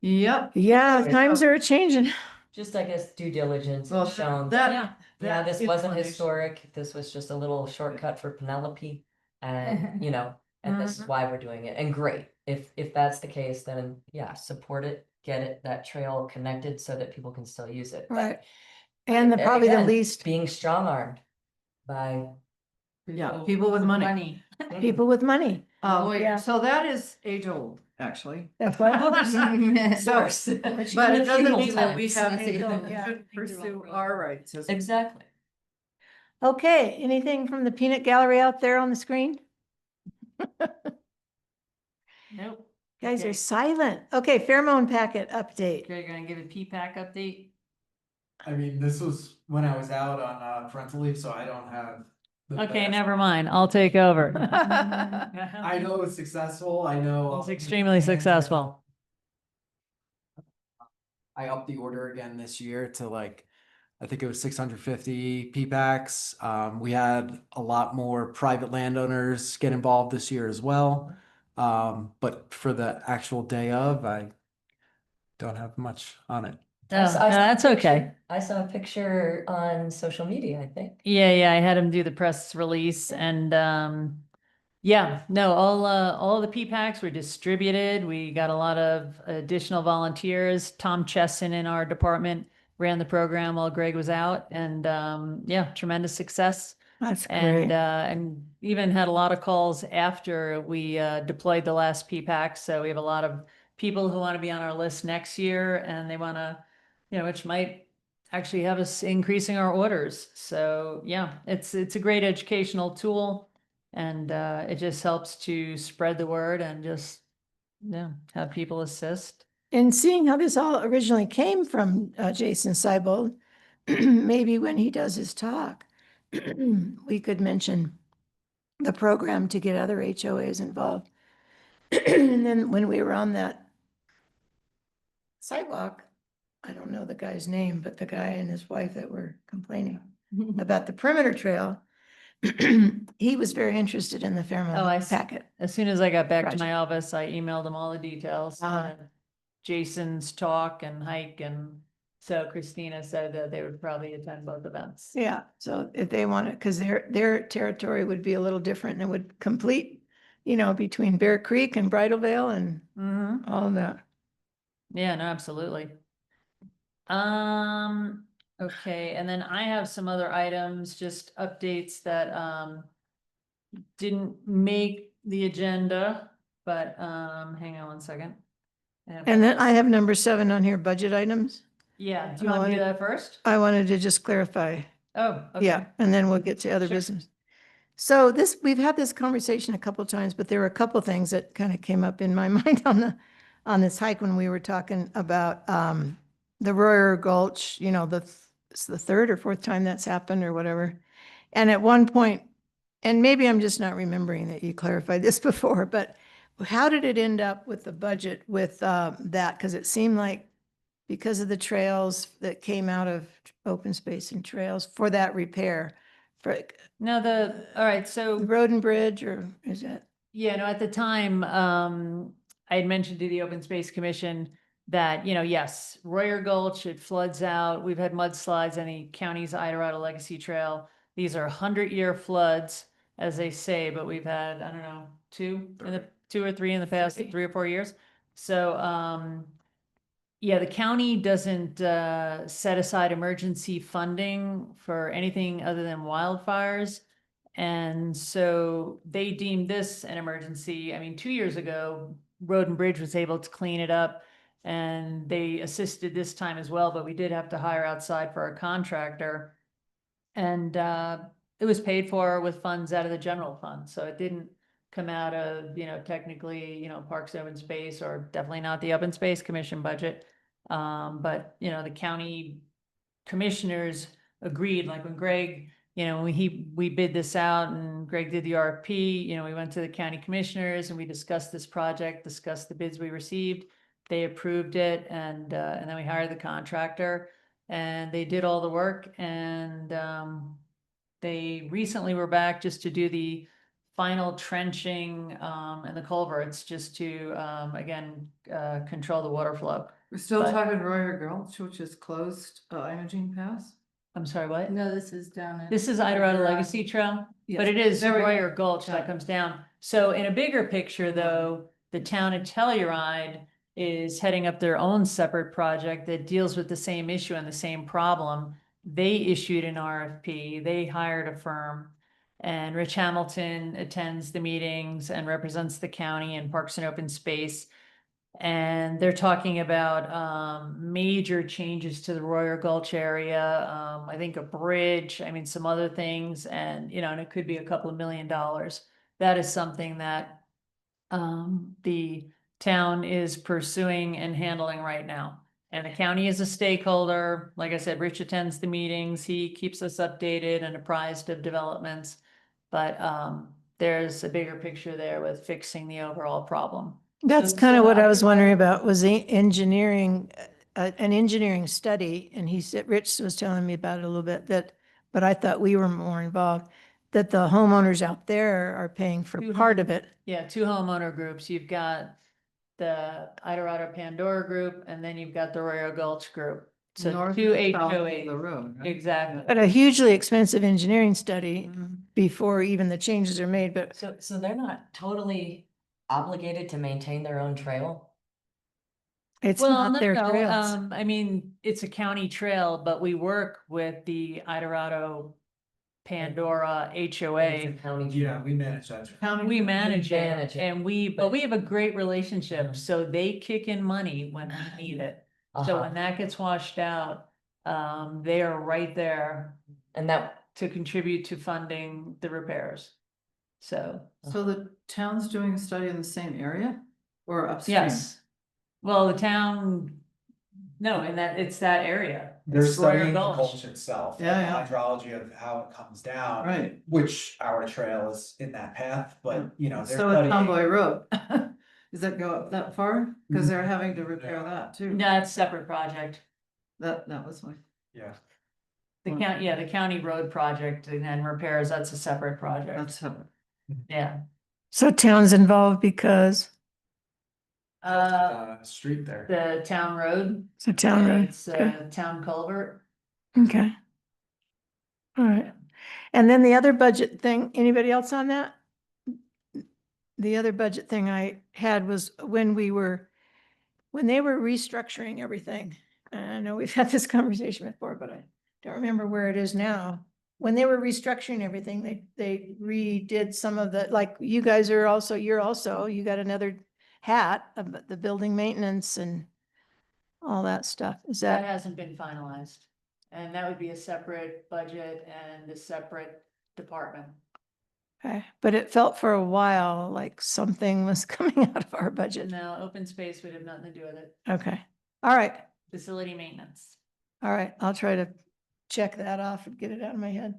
yep. Yeah, Okay. times are changing. Just, I guess, due diligence Well, has shown that. yeah, that this wasn't information- historic. This was just a little shortcut for Penelope. And, and this is why we're doing it. And great, if that's the case, then yeah, support it, get it, that trail connected so that people can still use it. But Right. And probably the again, least being strong armed by Yeah, people with money. Money. people with money. Yeah. So that is age old, actually. That's what. So, but it doesn't mean that we have That's it. to Yeah. pursue our rights as. Exactly. Okay, anything from the peanut gallery out there on the screen? Nope. Guys Okay. are silent. Okay, pheromone packet update. Okay, you're gonna give a P-PAC update? I mean, this was when I was out on parental leave, so I don't have. the Okay, best- never mind. I'll take over. I know it's successful, I know. It's extremely successful. I upped the order again this year to like, I think it was 650 P-PACs. We had a lot more private landowners get involved this year as well. But for the actual day of, I don't have much on it. Oh, I no, saw a that's picture- okay. I saw a picture on social media, I think. Yeah, I had him do the press release and yeah, no, all the P-PACs were distributed. We got a lot of additional volunteers. Tom Chesson in our department ran the program while Greg was out and yeah, tremendous success. That's And great. and even had a lot of calls after we deployed the last P-PAC. So we have a lot of people who want to be on our list next year and they want to, which might actually have us increasing our orders. So yeah, it's a great educational tool and it just helps to spread the word and just have people assist. And seeing how this all originally came from Jason Seibold, maybe when he does his talk, we could mention the program to get other HOAs involved. And then when we were on that sidewalk, I don't know the guy's name, but the guy and his wife that were complaining about the perimeter trail, he was very interested in the Oh, I pheromone see. packet. As soon as I got back to Project. my office, I emailed them all the details. Uh-huh. and Jason's talk and hike and so Christina said that they would probably attend both events. Yeah, so if they want it, because their territory would be a little different and it would complete, between Bear Creek and Bridal Veil and Mm-hmm. all of that. Yeah, no, absolutely. Okay, and then I have some other items, just updates that didn't make the agenda, but hang on one second. And then I have number 7 on here, budget items. Yeah, do you want to do that first? I wanted to just clarify. Oh, okay. Yeah, and then we'll get to other Sure. business. So we've had this conversation a couple of times, but there were a couple of things that kind of came up in my mind on this hike when we were talking about the Royer Gulch, it's the third or fourth time that's happened or whatever. And at one point, and maybe I'm just not remembering that you clarified this before, but how did it end up with the budget with that? Because it seemed like because of the trails that came out of open space and trails for that repair, for No, all right, the so, road and bridge, or is that? yeah, no, at the time, I had mentioned to the Open Space Commission that, yes, Royer Gulch, it floods out. We've had mudslides on the county's Iderado Legacy Trail. These are 100-year floods, as they say, but we've had, I don't know, two or three in the past 3 or 4 years. So, yeah, the county doesn't set aside emergency funding for anything other than wildfires. And so they deemed this an emergency. I mean, 2 years ago, Road and Bridge was able to clean it up. and they assisted this time as well, but we did have to hire outside for a contractor. And it was paid for with funds out of the general fund, so it didn't come out of, technically, Parks and Open Space, or definitely not the Open Space Commission budget. But, the county commissioners agreed, like when Greg, when we bid this out and Greg did the RFP, we went to the county commissioners and we discussed this project, discussed the bids we received. They approved it, and then we hired the contractor, and they did all the work, and they recently were back just to do the final trenching and the culverts, just to again control the water flow. We're still But- talking Royer Gulch, which is closed, Imogene Pass? I'm sorry, what? No, this is down in. This is Iderado Legacy Trail, but it is There we go. Royer Gulch Got that it. comes down. So in a bigger picture, though, the town of Telluride is heading up their own separate project that deals with the same issue and the same problem. They issued an RFP, they hired a firm, and Rich Hamilton attends the meetings and represents the county in Parks and Open Space. And they're talking about major changes to the Royer Gulch area. I think a bridge, some other things, and and it could be a couple of $1 million. That is something that the town is pursuing and handling right now. And the county is a stakeholder. Like I said, Rich attends the meetings. He keeps us updated and apprised of developments. But there's a bigger picture there with fixing the overall problem. That's So- kind of so what I I was think wondering I- about, was the engineering, an engineering study, and he said, Rich was telling me about it a little bit, but I thought we were more involved, that the homeowners out there are paying for Two part of it. Yeah, two homeowner groups. You've got the Iderado Pandora group, and then you've got the Royer Gulch group. So North two and south of HOA. The road, right? Exactly. But a hugely expensive engineering study Mhm. before even the changes are made, but So they're not totally obligated to maintain their own trail? it's Well, not no, their no, trails. it's a county trail, but we work with the Iderado Pandora It's a HOA. county Yeah, we manage that. County We manage manage it, it, and but we have a great relationship, so they kick in money when we need it. So Uh-huh. when that gets washed out, they are right there And that, to contribute to funding the repairs. So, So the town's doing a study in the same area or upstream? yes. Well, the town, no, and it's that area. They're It's Royer studying the Gulch. gulch itself, Yeah, and yeah. the hydrology of how it comes down. Right. Which our trail is in that path, but they're So it's studying. Tomboy Road. Does that go up that far? Because they're having to repair that too. No, it's a separate project. That was my, Yeah. The the county road project and then repairs, that's a separate project. that's how. Yeah. So town's involved because Street there. The town road. it's a town road. It's Okay. a town culvert. Okay. All right. And then the other budget thing, anybody else on that? The other budget thing I had was when they were restructuring everything. And I know we've had this conversation before, but I don't remember where it is now. When they were restructuring everything, they redid some of the, like, you guys are also, you got another hat of the building maintenance and all that stuff. Is That that, hasn't been finalized. And that would be a separate budget and a separate department. okay? But it felt for a while like something was coming out of our budget. No, open space would have nothing to do with it. Okay. All right. Facility maintenance. All right. I'll try to check that off and get it out of my head.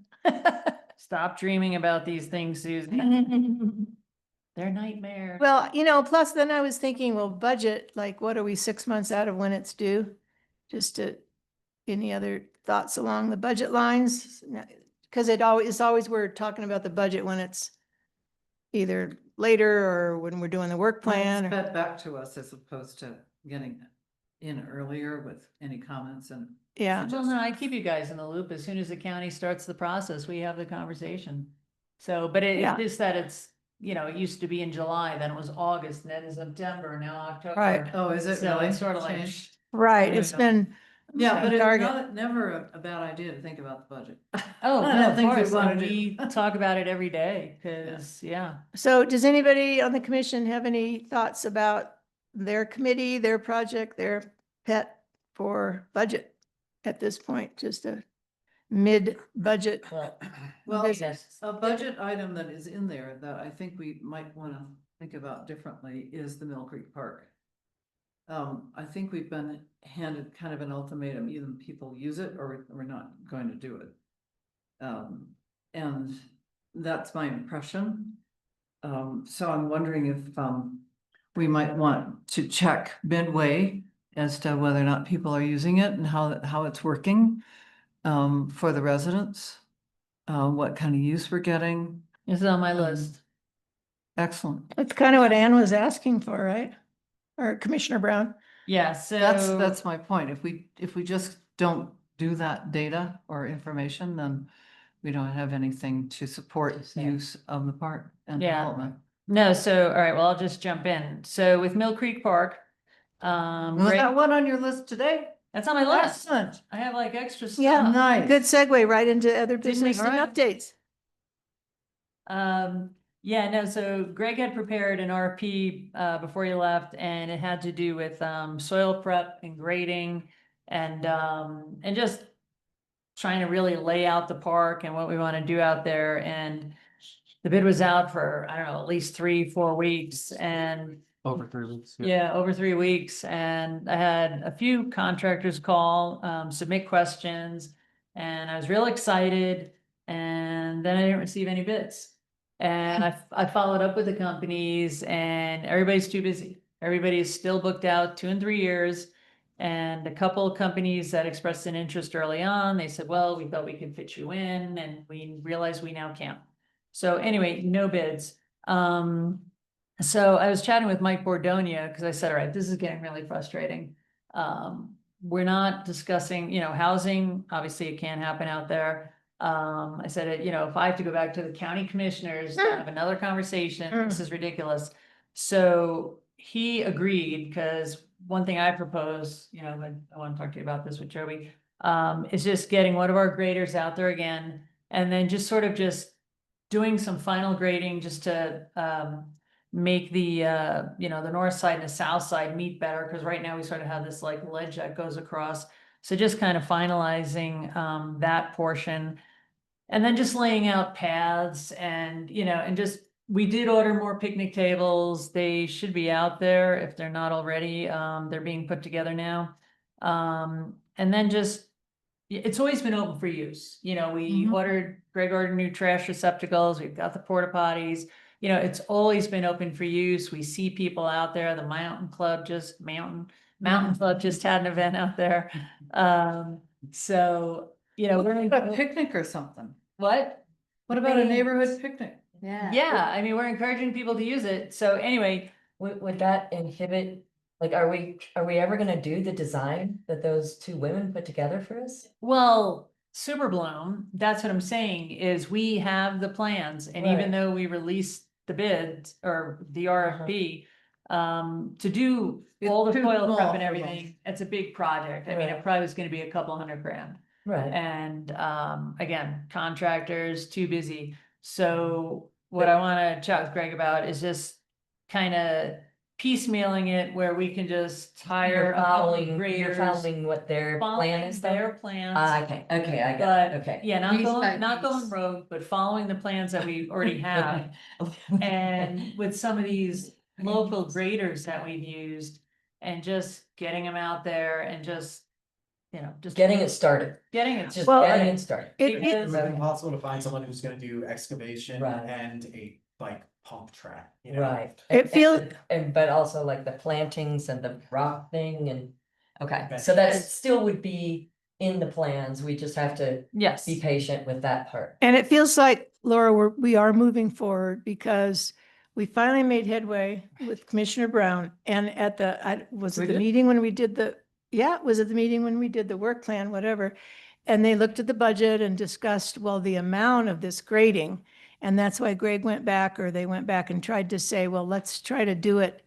Stop dreaming about these things, Susan. They're nightmares. Well, plus then I was thinking, well, budget, like, what are we 6 months out of when it's due? Just any other thoughts along the budget lines? Because it's always, we're talking about the budget when it's either later or when we're doing the work plan. It's or- fed back to us as opposed to getting in earlier with any comments and. Yeah. Well, no, I keep you guys in the loop. As soon as the county starts the process, we have the conversation. So, but Yeah. it's just that it's, it used to be in July, then it was August, then in September, now October. Right. Oh, is it So really? it's sort of like, changed? Right. Yeah. It's been. Yeah, but it's Target. never a bad idea to think about the budget. oh, One of no, the of things we course, wanna and do. we talk about it every day, cause yeah. So does anybody on the commission have any thoughts about their committee, their project, their pet for budget at this point, just a mid-budget. Well, Well, business. a budget item that is in there that I think we might want to think about differently is the Mill Creek Park. I think we've been handed kind of an ultimatum, either people use it or we're not going to do it. And that's my impression. So I'm wondering if, we might want to check midway as to whether or not people are using it and how it's working, for the residents. What kind of use we're getting. It's on my list. Excellent. That's kind of what Ann was asking for, right? Or Commissioner Brown. Yeah, so. That's my point. If we just don't do that data or information, then we don't have anything to support Yeah. use of the park and Yeah. development. No, so, all right, well, I'll just jump in. So with Mill Creek Park, Was Greg- that one on your list today? that's on my list. Excellent. I have like extra Yeah. stuff. Nice. Good segue right into other Didn't we- business and Alright. updates. Yeah, no, so Greg had prepared an RP before he left, and it had to do with soil prep and grading and just trying to really lay out the park and what we want to do out there. And the bid was out for, I don't know, at least 3-4 weeks, and Over 3 weeks. yeah, over 3 weeks. And I had a few contractors call, submit questions, and I was real excited. And then I didn't receive any bids. And I followed up with the companies, and everybody's too busy. Everybody is still booked out 2 and 3 years. And a couple of companies that expressed an interest early on, they said, well, we thought we could fit you in, and we realized we now can't. So anyway, no bids. So I was chatting with Mike Bordonia, because I said, all right, this is getting really frustrating. We're not discussing, housing, obviously it can't happen out there. I said, if I have to go back to the county commissioners, to have another conversation, this is ridiculous. So he agreed, because one thing I propose, I want to talk to you about this with Joey, is just getting one of our graders out there again, and then just sort of just doing some final grading just to make the the north side and the south side meet better, because right now we sort of have this like ledge that goes across. So just kind of finalizing that portion, and then just laying out paths, and and just, we did order more picnic tables. They should be out there if they're not already. They're being put together now. And then just, it's always been open for use. We Greg ordered new trash receptacles. We've got the porta potties. It's always been open for use. We see people out there. The Mountain Club just had an event out there. So, we're in A picnic or something. what? What about a They- neighborhood picnic? Yeah, I mean, we're encouraging people to use it. So anyway, Would that inhibit, like, are we ever gonna do the design that those 2 women put together for us? well, Super Bloom, that's what I'm saying, is we have the plans, and even Right. though we released the bid or the RFP, to do all the It's too soil small prep and for them. everything, it's a big project. I mean, it Right. probably was gonna be a couple $100,000. Right, And again, contractors too busy. So what I want to chat with Greg about is just kind of piecemealing it, where we can just hire you're a couple of following graders, what their plan following is then? their plans. Okay, I got But it, okay. yeah, not Piece by not going piece. rogue, but following the plans that we already have. And with some of these local graders that we've used, and just getting them out there, and just just Getting it started, getting it just Well, getting it started. because- Is it impossible to find someone who's gonna do excavation Right. and a pump track? You know? Right. It feel- But also like the plantings and the rock thing and, okay, Okay. so that still would be in the plans, we just have to Yes. be patient with that part. And it feels like, Laura, we are moving forward, because we finally made headway with Commissioner Brown, and at was We it the did? meeting when we did was it the meeting when we did the work plan, whatever? And they looked at the budget and discussed, well, the amount of this grading. And that's why Greg went back, or they went back and tried to say, well, let's try to do it,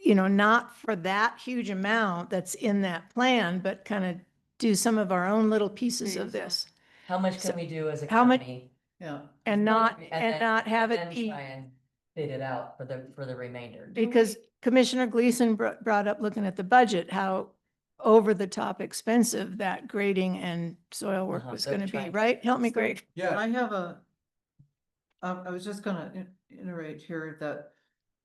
not for that huge amount that's in that plan, but kind of do some of our own little pieces of this. How much So can we do as a how much- company? Yeah. And not then- have and it then be, try and bid it out for the remainder. Because Commissioner Gleason brought up, looking at the budget, how over the top expensive that grading and soil work was the gonna be, trench. right? Help me, Greg. Yeah. I have I was just gonna iterate here that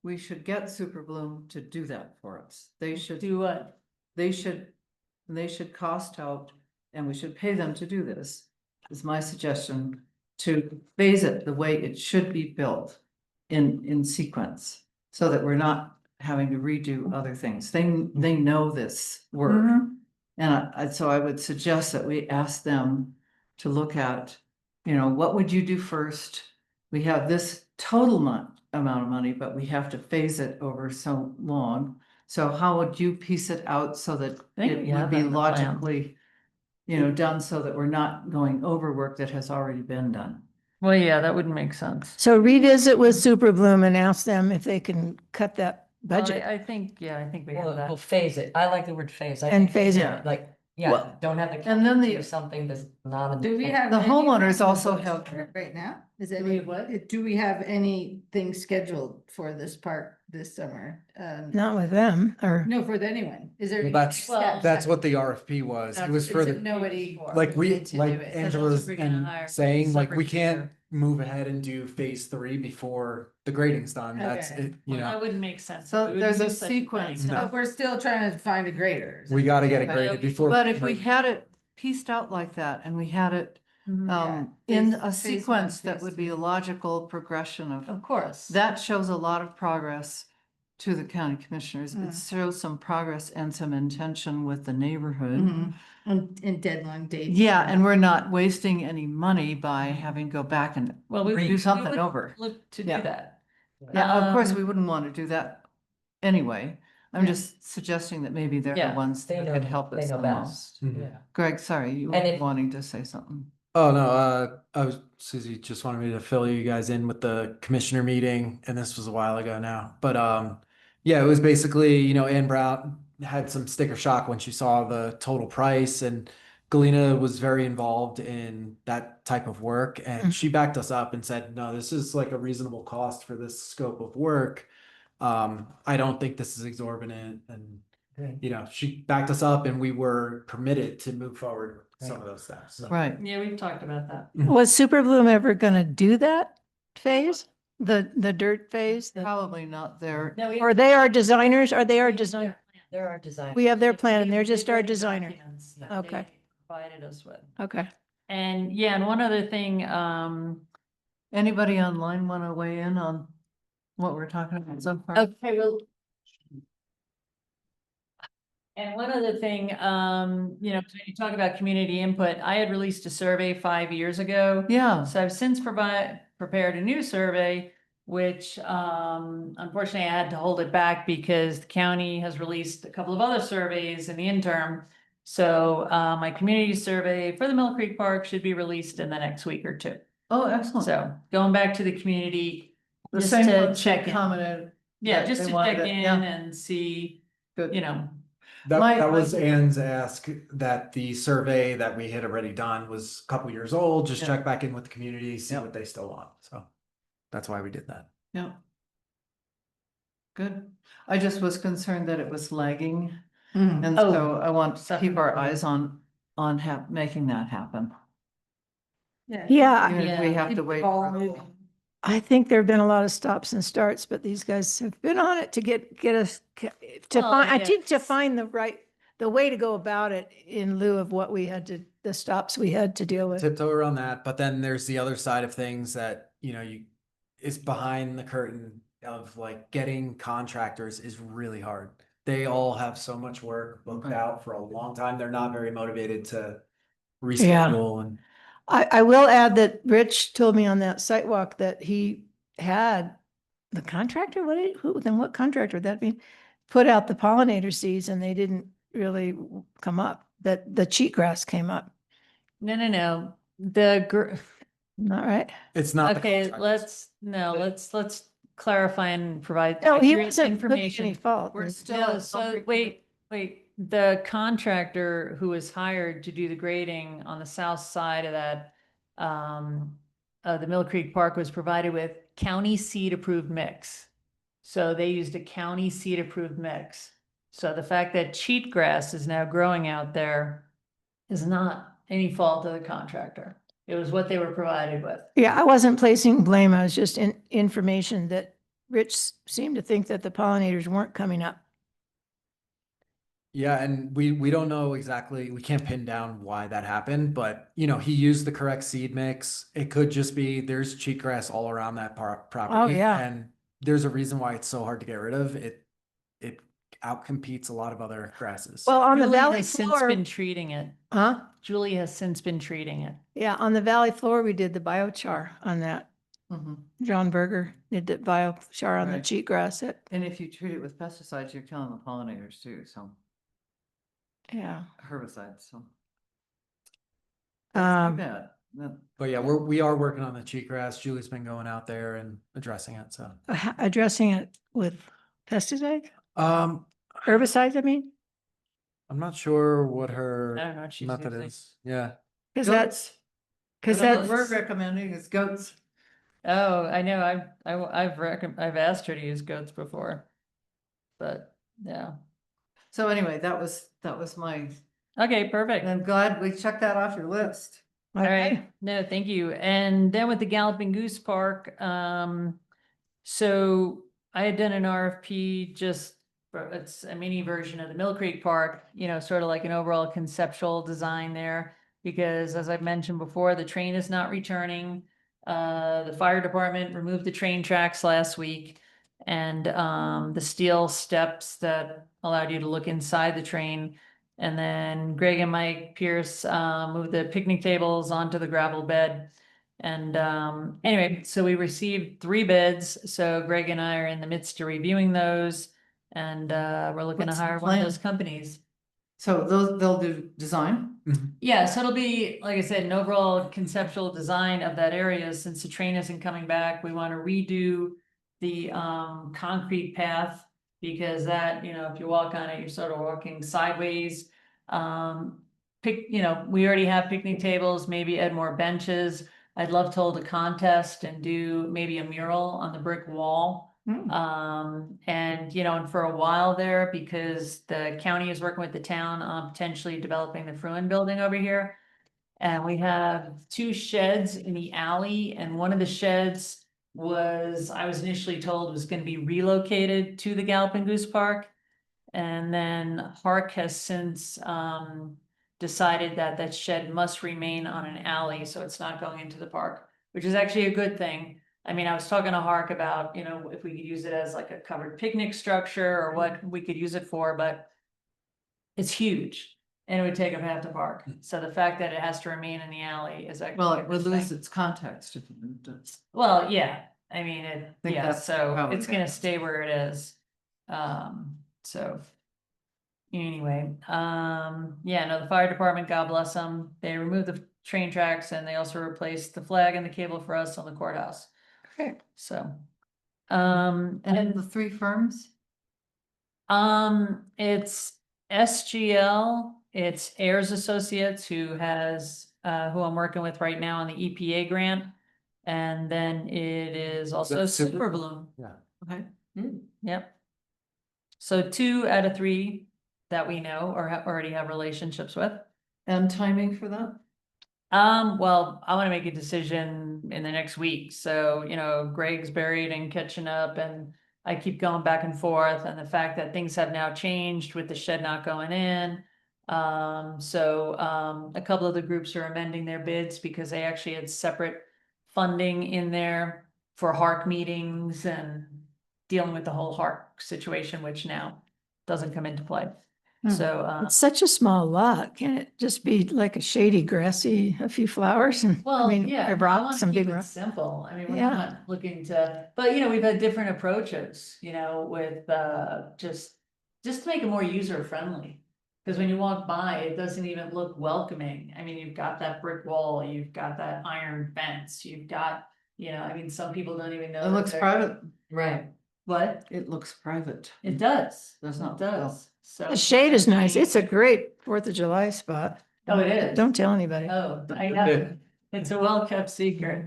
we should get Super Bloom to do that for us. They should, Do what? they should cost out, and we should pay them to do this, is my suggestion, to phase it the way it should be built in sequence, so that we're not having to redo other things. They know this work. Mhm. And so I would suggest that we ask them to look at, what would you do first? We have this total amount of money, but we have to phase it over so long. So how would you piece it out so that think it we have would be that in the plan. logically, done so that we're not going over work that has already been done? Well, yeah, that wouldn't make sense. So revisit with Super Bloom and ask them if they can cut that Well, budget. I think, yeah, I think we have We'll that. phase it. I like the word phase. I And think, phase it. yeah, like, Well, don't have the. and then county the- do something that's not. in Do we plan. have? The any homeowners on also books have- for it Right now? Is Do any, we have what? do we have anything scheduled for this park this summer? Not with them, or, No, for anyone. Is there? Well, any that's, steps? that's what the RFP was. It was for Except the, nobody. like we, wanted to like do it. Angela's we're gonna hire and saying, like, we separate can't shooter. move ahead and do phase 3 before the grading's done. That's Okay. it, Well, that wouldn't make sense. So We wouldn't there's do a such sequence. thing. No. But we're still trying to find a grader. We gotta get it But- graded before. But if we had it pieced out like that and we had it Mhm. in Phase- a phase one, sequence that phase would be a two. logical progression of, Of course. that shows a lot of progress to the county commissioners. It Mm. shows some progress and some intention with the neighborhood. Mhm. And deadline dates. Yeah, and we're not wasting any money by having to go back and Well, we do would something over. look to Yeah. do that. Yeah, of course, Um, we wouldn't want to do that anyway. I'm Yeah. just suggesting that maybe they're the Yeah, ones They that know, could help they us know the best. most. Mhm. Yeah. Greg, sorry, you And were if- wanting to say something. Oh, no, Susie just wanted me to fill you guys in with the commissioner meeting, and this was a while ago now. But, yeah, it was basically, Ann Brown had some sticker shock when she saw the total price, and Galena was very involved in that type of work, and she backed us up and said, no, this is like a reasonable cost for this scope of work. I don't think this is exorbitant, and Great. she backed us up, and we were permitted to move forward with some of those steps. So. Right. Yeah, we've talked about that. was Super Bloom ever gonna do that phase? The dirt phase? Probably not there. No, we- Or they are designers, or they are we have design? their- There are designers. We have their We plan, have and they're just our written designer. documents that Okay. they Provided us with. Okay. And yeah, and one other thing, Anybody online want to weigh in on what we're talking about so far? okay, well. And one other thing, when you talk about community input, I had released a survey 5 years ago. Yeah, So I've since prepared a new survey, which unfortunately I had to hold it back because the county has released a couple of other surveys in the interim. So my community survey for the Mill Creek Park should be released in the next week or two. oh, excellent. So going back to the community, The just same to ones that check in. commented. Yeah, that just they to wanted check it, in yeah. and see, Good. That, My- that was my- Ann's ask, that the survey that we had already done was a couple years old, just Yeah. check back in with the community, see Yeah. what they still want, so. That's why we did that. Yeah. Good. I just was concerned that it was lagging, Mhm. and Oh, so I want to keep our definitely. eyes on making that happen. Yeah, Even if we have to wait. All for- moving. I think there've been a lot of stops and starts, but these guys have been on it to get us to Well, find, I yeah. think to find the way to go about it in lieu of what we had to, the stops we had to deal with. Tiptoe around that, but then there's the other side of things that, it's behind the curtain of like getting contractors is really hard. They all have so much work booked Right. out for a long time. They're not very motivated to Yeah. reschedule and. I will add that Rich told me on that site walk that he had the contractor, what contractor would that be? Put out the pollinator seeds and they didn't really come up, that the cheatgrass came up, No. not right? It's not. the Okay, contractors. let's clarify and provide. No, he accurate wasn't putting any information. fault. We're still. No, at so Hungry- wait, the contractor who was hired to do the grading on the south side of that the Mill Creek Park was provided with county seed approved mix. So they used a county seed approved mix. So the fact that cheatgrass is now growing out there is not any fault of the contractor. It was what they were provided with. Yeah, I wasn't placing blame. I was just in information that Rich seemed to think that the pollinators weren't coming up. Yeah, and we don't know exactly, we can't pin down why that happened, but you know, he used the correct seed mix. It could just be there's cheatgrass all around that property. yeah. And there's a reason why it's so hard to get rid of. It outcompetes a lot of other grasses. Well, on the Julie valley has since floor, been treating it. huh? Julie has since been treating it. Yeah, on the valley floor, we did the biochar on that. Mhm. John Berger did the biochar on the Right. cheatgrass. And if you treat it with pesticides, you're killing the pollinators too, so Yeah. herbicides, so. That's too Um, bad. That- But yeah, we are working on the cheatgrass. Julie's been going out there and addressing it, so. addressing it with pesticides, Um, herbicides, I mean, I'm not sure what I her don't know what she's method using. is. Yeah. because Goats. because That's what that's, we're recommending is goats. Oh, I know. I've asked her to use goats before. But yeah. So anyway, that was my, Okay, perfect. and I'm glad we checked that off your list. All right, no, thank you. And then with the Galloping Goose Park, so I had done an RFP it's a mini version of the Mill Creek Park, you know, sort of like an overall conceptual design there. Because as I've mentioned before, the train is not returning. The fire department removed the train tracks last week. And the steel steps that allowed you to look inside the train. And then Greg and Mike Pierce moved the picnic tables onto the gravel bed. And anyway, so we received 3 bids. So Greg and I are in the midst of reviewing those. And we're looking to What's the hire one of plan? those companies. So they'll do design? Yeah, so it'll be, like I said, an overall conceptual design of that area. Since the train isn't coming back, we want to redo the concrete path. Because that, you know, if you walk on it, you're sort of walking sideways. We already have picnic tables, maybe add more benches. I'd love to hold a contest and do maybe a mural on the brick wall. And for a while there, because the county is working with the town on potentially developing the Fruin building over here. And we have 2 sheds in the alley, and one of the sheds I was initially told was gonna be relocated to the Galloping Goose Park. And then Hark has since decided that that shed must remain on an alley, so it's not going into the park, which is actually a good thing. I mean, I was talking to Hark about, if we could use it as like a covered picnic structure or what we could use it for, but it's huge and it would take up half the park. So the fact that it has to remain in the alley is actually. Well, a it would good lose thing. its context if it moved it. Well, yeah, I mean, think yeah, that's so probably it's gonna best. stay where it is. So. Anyway, yeah, no, the fire department, God bless them, they removed the train tracks and they also replaced the flag and the cable for us on the courthouse. Okay. So. And the 3 firms? It's SGL, it's Ayers Associates who I'm working with right now on the EPA grant. And then it is also That's Super- Super Bloom. Yeah. Okay. Yep. So 2 out of 3 that we know or already have relationships with. And timing for that? Well, I want to make a decision in the next week. So, Greg's buried and catching up and I keep going back and forth, and the fact that things have now changed with the shed not going in. A couple of the groups are amending their bids because they actually had separate funding in there for Hark meetings and dealing with the whole Hark situation, which now doesn't come into play. So, it's such a small lot. Can it just be like a shady, grassy, a few flowers and, well, yeah, I rocks, wanna some keep big it rocks? simple. I mean, we're Yeah. not looking to, but we've had different approaches, with just to make it more user friendly. Because when you walk by, it doesn't even look welcoming. I mean, you've got that brick wall, you've got that iron fence, you've got, some people don't even know. It that looks they're- private. Right. What? It looks private. It does. Does It not, does. So. The shade is nice. It's a great 4th of July spot. Oh, it is? Don't tell anybody. Oh, I know. It's a well-kept secret.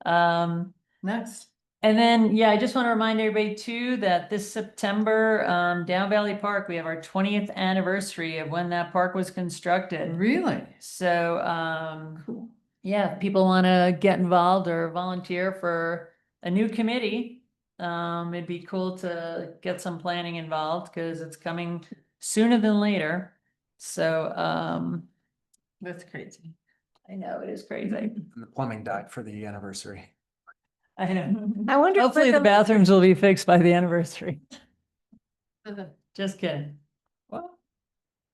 Next. And then, yeah, I just want to remind everybody too, that this September, Down Valley Park, we have our 20th anniversary of when that park was constructed. Really? So, yeah, if people want to get involved or volunteer for a new committee, it'd be cool to get some planning involved because it's coming sooner than later. So, That's crazy. I know it is crazy. And the plumbing died for the anniversary. I know. I wonder. Hopefully the bathrooms will be fixed by the anniversary. Just kidding. Well,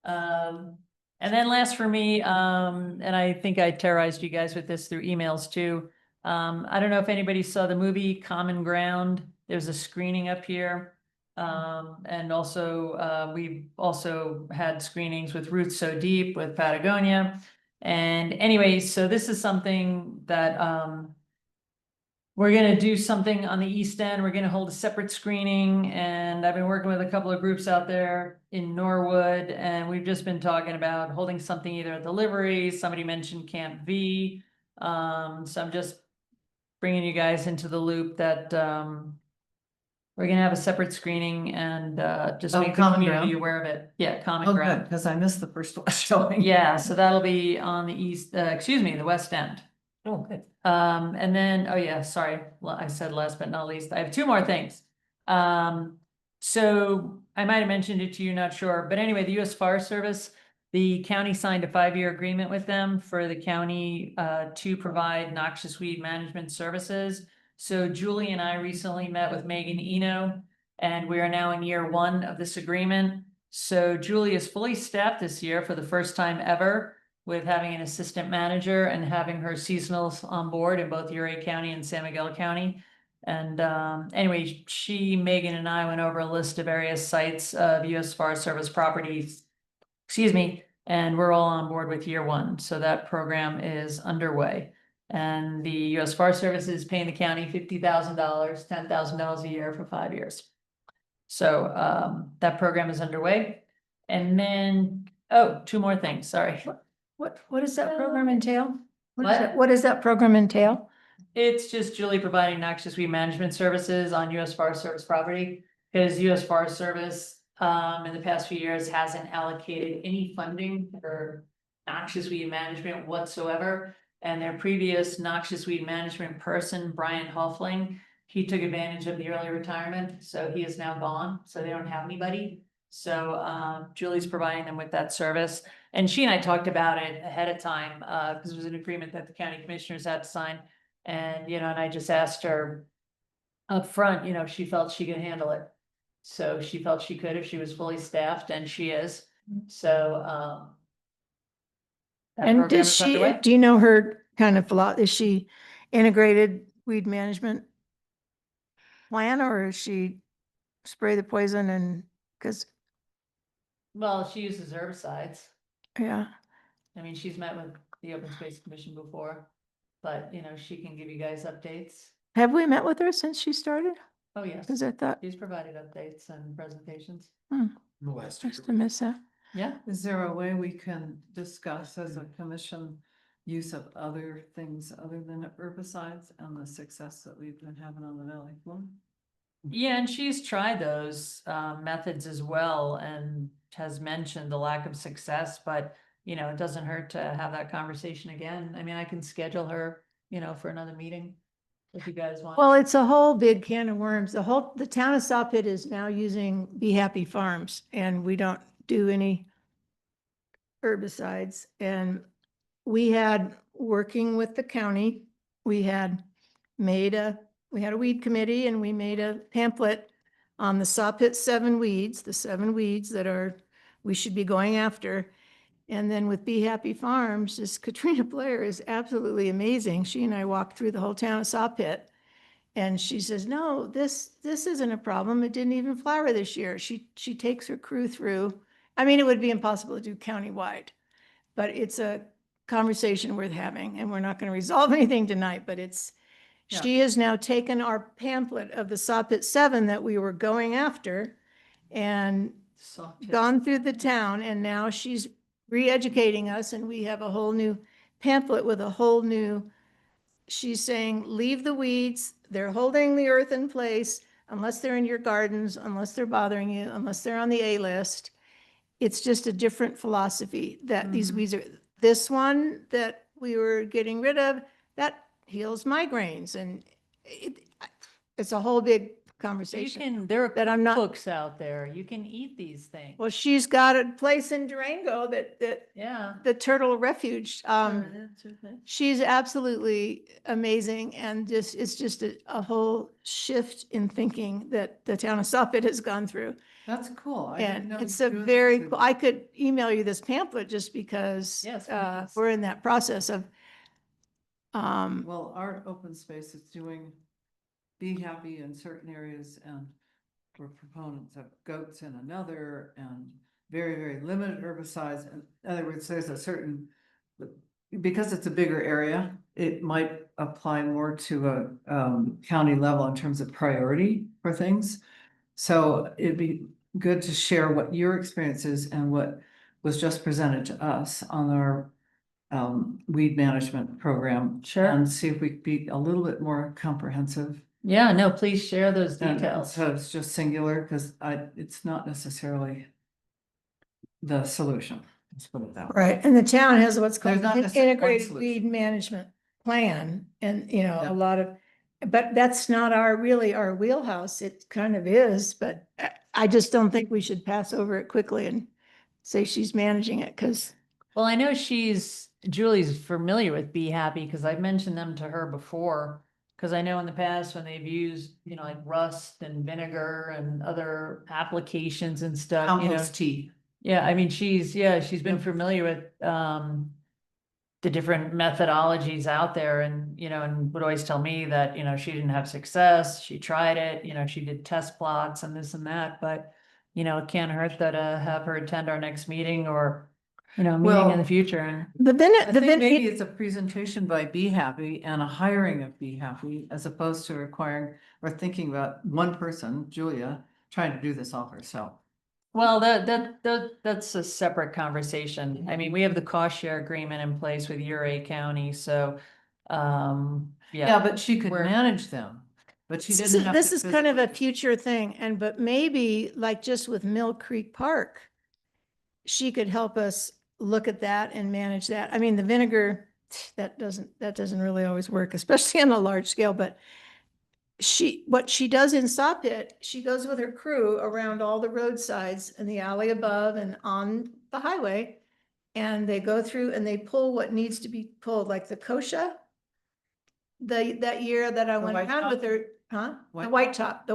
and then last for me, and I think I terrorized you guys with this through emails too. I don't know if anybody saw the movie Common Ground. There's a screening up here. And also, we've also had screenings with Roots So Deep with Patagonia. And anyway, so this is something that, we're gonna do something on the East End. We're gonna hold a separate screening, and I've been working with a couple of groups out there in Norwood, and we've just been talking about holding something either at the Livery. Somebody mentioned Camp V. So I'm just bringing you guys into the loop that we're gonna have a separate screening and just Oh, make the Common community Ground? aware of it. Yeah, Common Oh, good, Ground. because I missed the first one showing. Yeah, so that'll be on the the West End. Oh, good. And then, oh yeah, sorry, I said last but not least, I have two more things. So I might have mentioned it to you, not sure, but anyway, the US Forest Service, the county signed a 5-year agreement with them for the county to provide noxious weed management services. So Julie and I recently met with Megan Eno, and we are now in year 1 of this agreement. So Julie is fully staffed this year for the first time ever, with having an assistant manager and having her seasonals on board in both Uray County and San Miguel County. And anyway, Megan and I went over a list of various sites of US Forest Service properties, and we're all on board with year 1. So that program is underway. And the US Forest Service is paying the county $50,000, $10,000 a year for 5 years. So that program is underway. And then, oh, 2 more things, sorry. What does that program entail? What? What does that program entail? It's just Julie providing noxious weed management services on US Forest Service property. Because US Forest Service, in the past few years, hasn't allocated any funding for noxious weed management whatsoever. And their previous noxious weed management person, Brian Hoffling, he took advantage of the early retirement, so he is now gone, so they don't have anybody. So Julie's providing them with that service. And she and I talked about it ahead of time, because it was an agreement that the county commissioners had to sign. And, and I just asked her up front, if she felt she could handle it. So she felt she could if she was fully staffed, and she is. So, that And program does is she, underway. do you know her kind of is she integrated weed management plan, or is she spray the poison and, because, Well, she uses herbicides. yeah. I mean, she's met with the Open Space Commission before, but she can give you guys updates. Have we met with her since she started? Oh, yes. Because I thought, She's provided updates and presentations. The last must have missed that. Yeah. Is there a way we can discuss as a commission use of other things other than herbicides and the success that we've been having on the valley floor? Yeah, and she's tried those methods as well and has mentioned the lack of success, but it doesn't hurt to have that conversation again. I mean, I can schedule her, for another meeting if you guys want. Well, it's a whole big can of worms. The town of Saw Pit is now using Be Happy Farms, and we don't do any herbicides. And we had, working with the county, we had a weed committee, and we made a pamphlet on the Saw Pit 7 weeds, the 7 weeds that we should be going after. And then with Be Happy Farms, this Katrina Blair is absolutely amazing. She and I walked through the whole town of Saw Pit. And she says, no, this isn't a problem. It didn't even flower this year. She takes her crew through. I mean, it would be impossible to do countywide, but it's a conversation worth having, and we're not going to resolve anything tonight, but Yeah. she has now taken our pamphlet of the Saw Pit 7 that we were going after and gone through the town, and now she's re-educating us, and we have a whole new pamphlet with a whole new she's saying, leave the weeds. They're holding the earth in place unless they're in your gardens, unless they're bothering you, unless they're on the A list. It's just a different philosophy that these weeds are, this one that we were getting rid of, that heals migraines, and it's a whole big You conversation. can, there are that I'm not- cookbooks out there. You can eat these things. Well, she's got a place in Durango that Yeah. the Turtle Refuge. Sure. She's absolutely amazing, and it's just a whole shift in thinking that the town of Soffit has gone through. That's cool. I didn't And know it's a Judith very, could- cool. I could email you this pamphlet just because Yes, please. we're in that process of, Well, Art Open Space is doing Be Happy in certain areas, and we're proponents of goats in another, and very, very limited herbicides. In other words, there's a certain, because it's a bigger area, it might apply more to a county level in terms of priority for things. So it'd be good to share what your experience is and what was just presented to us on our weed management program. Sure. And see if we could be a little bit more comprehensive. Yeah, no, please share those And details. so it's just singular, because it's not necessarily the solution. Let's put it that way. right, and the town has what's called There's not an necessarily one integrated solution. weed management plan, and, Yeah. a lot of, but that's not really our wheelhouse. It kind of is, but I just don't think we should pass over it quickly and say she's managing it, because Well, I know Julie's familiar with Be Happy because I've mentioned them to her before. Because I know in the past when they've used, like rust and vinegar and other applications and stuff, Compost tea. Yeah, I mean, she's been Yep. familiar with, the different methodologies out there and, and would always tell me that, she didn't have success. She tried it, she did test plots and this and that, but, it can't hurt that, have her attend our next meeting or, meeting in Well, the future. And but then, I think maybe it's a presentation by Be Happy and a hiring of Be Happy, as opposed to requiring or thinking about one person, Julia, trying to do this all herself. well, that's a separate conversation. I mean, we have the cost share agreement in place with Uray County, so, Yeah, but she could we're- manage them, but she didn't have. this to is kind of a physically- future thing, but maybe like just with Mill Creek Park, she could help us look at that and manage that. I mean, the vinegar, that doesn't really always work, especially on a large scale, but what she does in Sawpit, she goes with her crew around all the roadsides and the alley above and on the highway. And they go through and they pull what needs to be pulled, like the kochia. That year that I went white around with top? her, huh? The White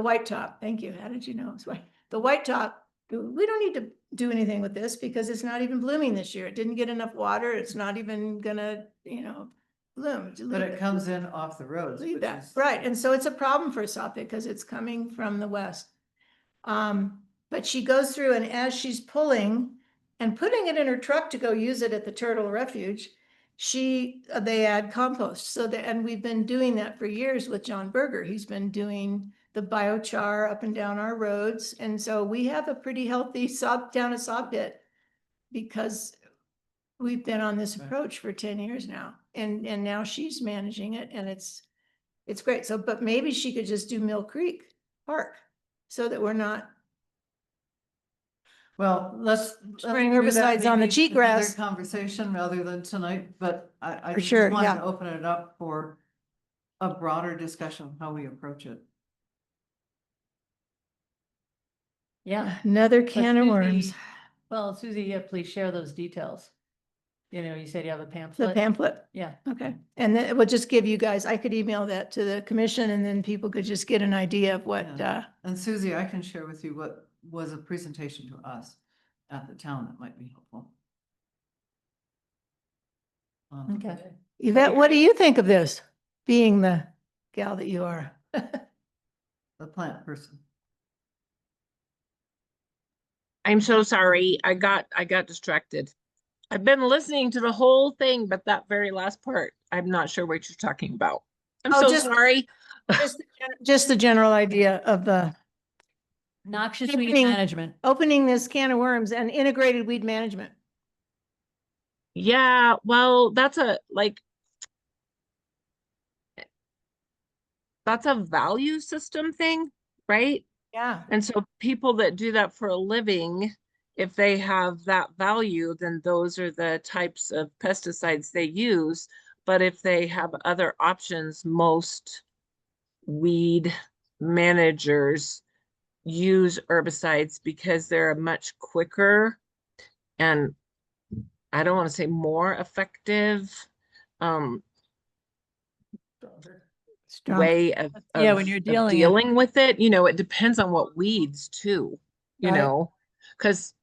white top. Thank you. How did you know? It's white. The white top, we don't need to do anything with this because it's not even blooming this year. It didn't get enough water. It's not even gonna, bloom. But it comes in off the roads. Leave which that, is- right, and so it's a problem for Suffolk because it's coming from the west. But she goes through and as she's pulling and putting it in her truck to go use it at the Turtle Refuge, they add compost, and we've been doing that for years with John Berger. He's been doing the biochar up and down our roads, and so we have a pretty healthy town of Sawpit because we've been on this Right. approach for 10 years now, and now she's managing it, and it's great. So, but maybe she could just do Mill Creek Park so that we're not, Well, let's. Spraying do that herbicides on the maybe cheatgrass. another Conversation rather than tonight, but I For just sure, wanted yeah. to open it up for a broader discussion of how we approach it. Yeah. another But can of worms. Susie- Well, Susie, yeah, please share those details. You said you have a The pamphlet. pamphlet, Yeah. okay. And then it will just give you guys, I could email that to the commission and then people could just get an idea of what, Yeah. And Susie, I can share with you what was a presentation to us at the town that might be helpful. Okay. Yvette, what do you think of this, being the gal that you are? The plant person. I'm so sorry. I got distracted. I've been listening to the whole thing, but that very last part, I'm not sure what you're talking about. I'm Oh, so just- sorry. Just the general idea of the Noxious weed Opening- management. opening this can of worms and integrated weed management. Yeah, well, that's that's a value system thing, right? Yeah, And so people that do that for a living, if they have that value, then those are the types of pesticides they use. But if they have other options, most weed managers use herbicides because they're a much quicker and I don't want to say more effective um strong. way of Yeah, when you're of dealing it. dealing with it. You know, it depends on what weeds too, you Right. know, because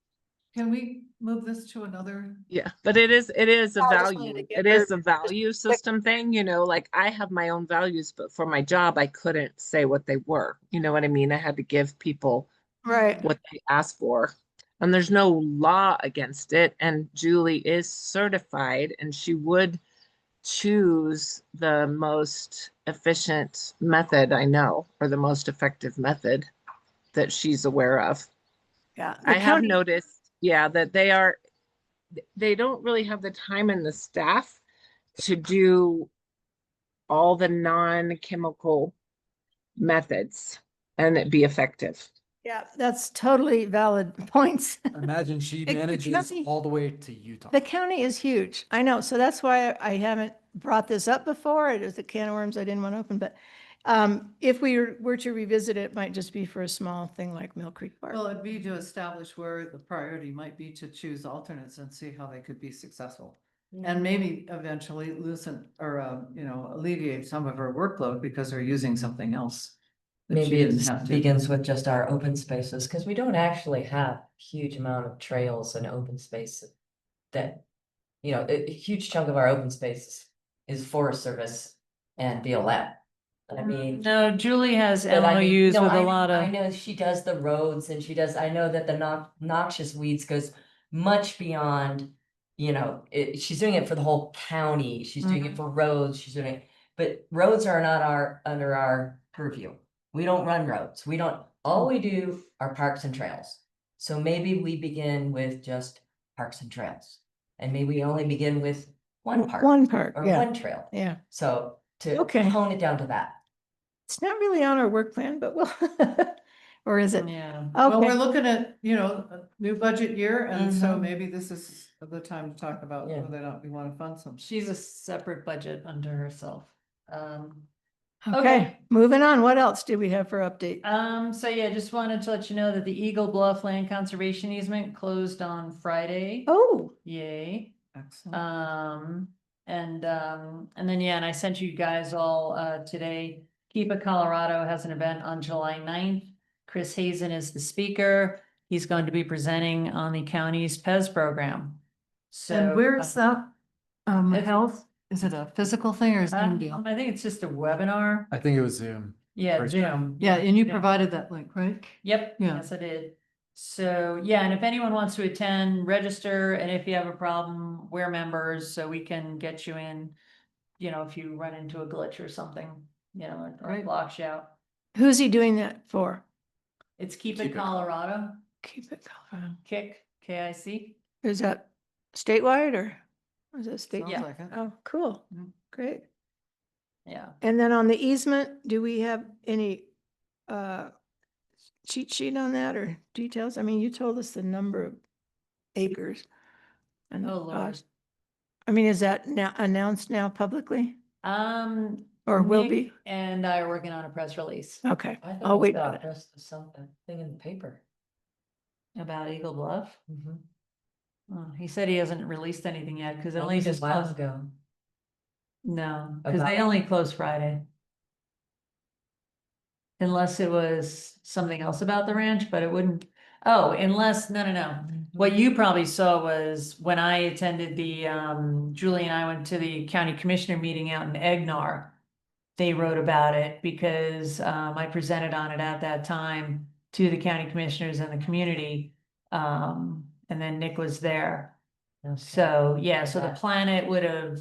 Can we move this to another? yeah, but it is a I just wanted to value. get It her is a value system thing, you know, like I have my own values, but for my job, I couldn't say what they were. You know what I mean? I had to give people Right. what they asked for. And there's no law against it. And Julie is certified and she would choose the most efficient method I know, or the most effective method that she's aware of. Yeah. I have noticed, yeah, that they don't really have the time and the staff to do all the non-chemical methods and it be effective. Yeah, that's totally valid points. Imagine she The manages county- all the way to Utah. The county is huge. I know. So that's why I haven't brought this up before. It is a can of worms I didn't want to open, but if we were to revisit it, it might just be for a small thing like Mill Creek Park. Well, it'd be to establish where the priority might be to choose alternates and see how they could be successful. And maybe eventually loosen or, you know, alleviate some of her workload because they're using something else. that she Maybe it didn't have to. begins with just our open spaces, because we don't actually have a huge amount of trails and open space that, you know, a huge chunk of our open space is Forest Service and BLM. I mean. No, Julie has But I mean, MOUs no, with a I- lot I of, know she does the roads and she does, I know that the noxious weeds goes much beyond, you know, she's doing it for the whole county, she's doing it for roads, she's doing it, but roads are not under our purview. We don't run roads, we don't, all we do are parks and trails. So maybe we begin with just parks and trails. And maybe we only begin with one park One part, or yeah, one trail. yeah. So to Okay. hone it down to that. It's not really on our work plan, but we'll, or is it? yeah. Well, we're Okay, looking at, you know, a new budget year, and so Mhm. maybe this is the time to talk about Yeah. whether or not we want to fund some. She's a separate budget unto herself. okay, moving on. What else do we have for update? So yeah, just wanted to let you know that the Eagle Bluff Land Conservation Easement closed on Friday. Oh, Yay. Excellent. And then, yeah, and I sent you guys all, today, Keep It Colorado has an event on July 9th. Chris Hazen is the speaker. He's going to be presenting on the county's PEZ program. So. And where's that, it's- health? Is it a physical thing or is it a deal? I think it's just a webinar. I think it was Zoom. Yeah, Right. Zoom. Yeah, and you provided that link, right? Yep, Yeah. yes, I did. So, yeah, and if anyone wants to attend, register, and if you have a problem, we're members, so we can get you in. You know, if you run into a glitch or something, you know, or Right. blocks you out. who's he doing that for? It's Keep Keep It It Colorado, Keep it Colorado. KIC, KIC. Is that statewide or is it state? Sounds Yeah. like it. Oh, cool. Mm. Great. Yeah. And then on the easement, do we have any cheat sheet on that or details? I mean, you told us the number of acres. And the Oh, Lord. cost. I mean, is that now announced now publicly? Or will Nick be? and I are working on a press release Okay, I thought I'll we wait for got that. just something thing in the paper. about Eagle Bluff. Mhm. He said he hasn't released anything yet, because it That only was a just while closed. ago. No, because they About- only closed Friday. Unless it was something else about the ranch, but it wouldn't, no. What you probably saw was when I attended the, Julie and I went to the county commissioner meeting out in Egnar. They wrote about it because, I presented on it at that time to the county commissioners and the community. And then Nick was there. Okay. So, yeah, so the Yeah. planet would have,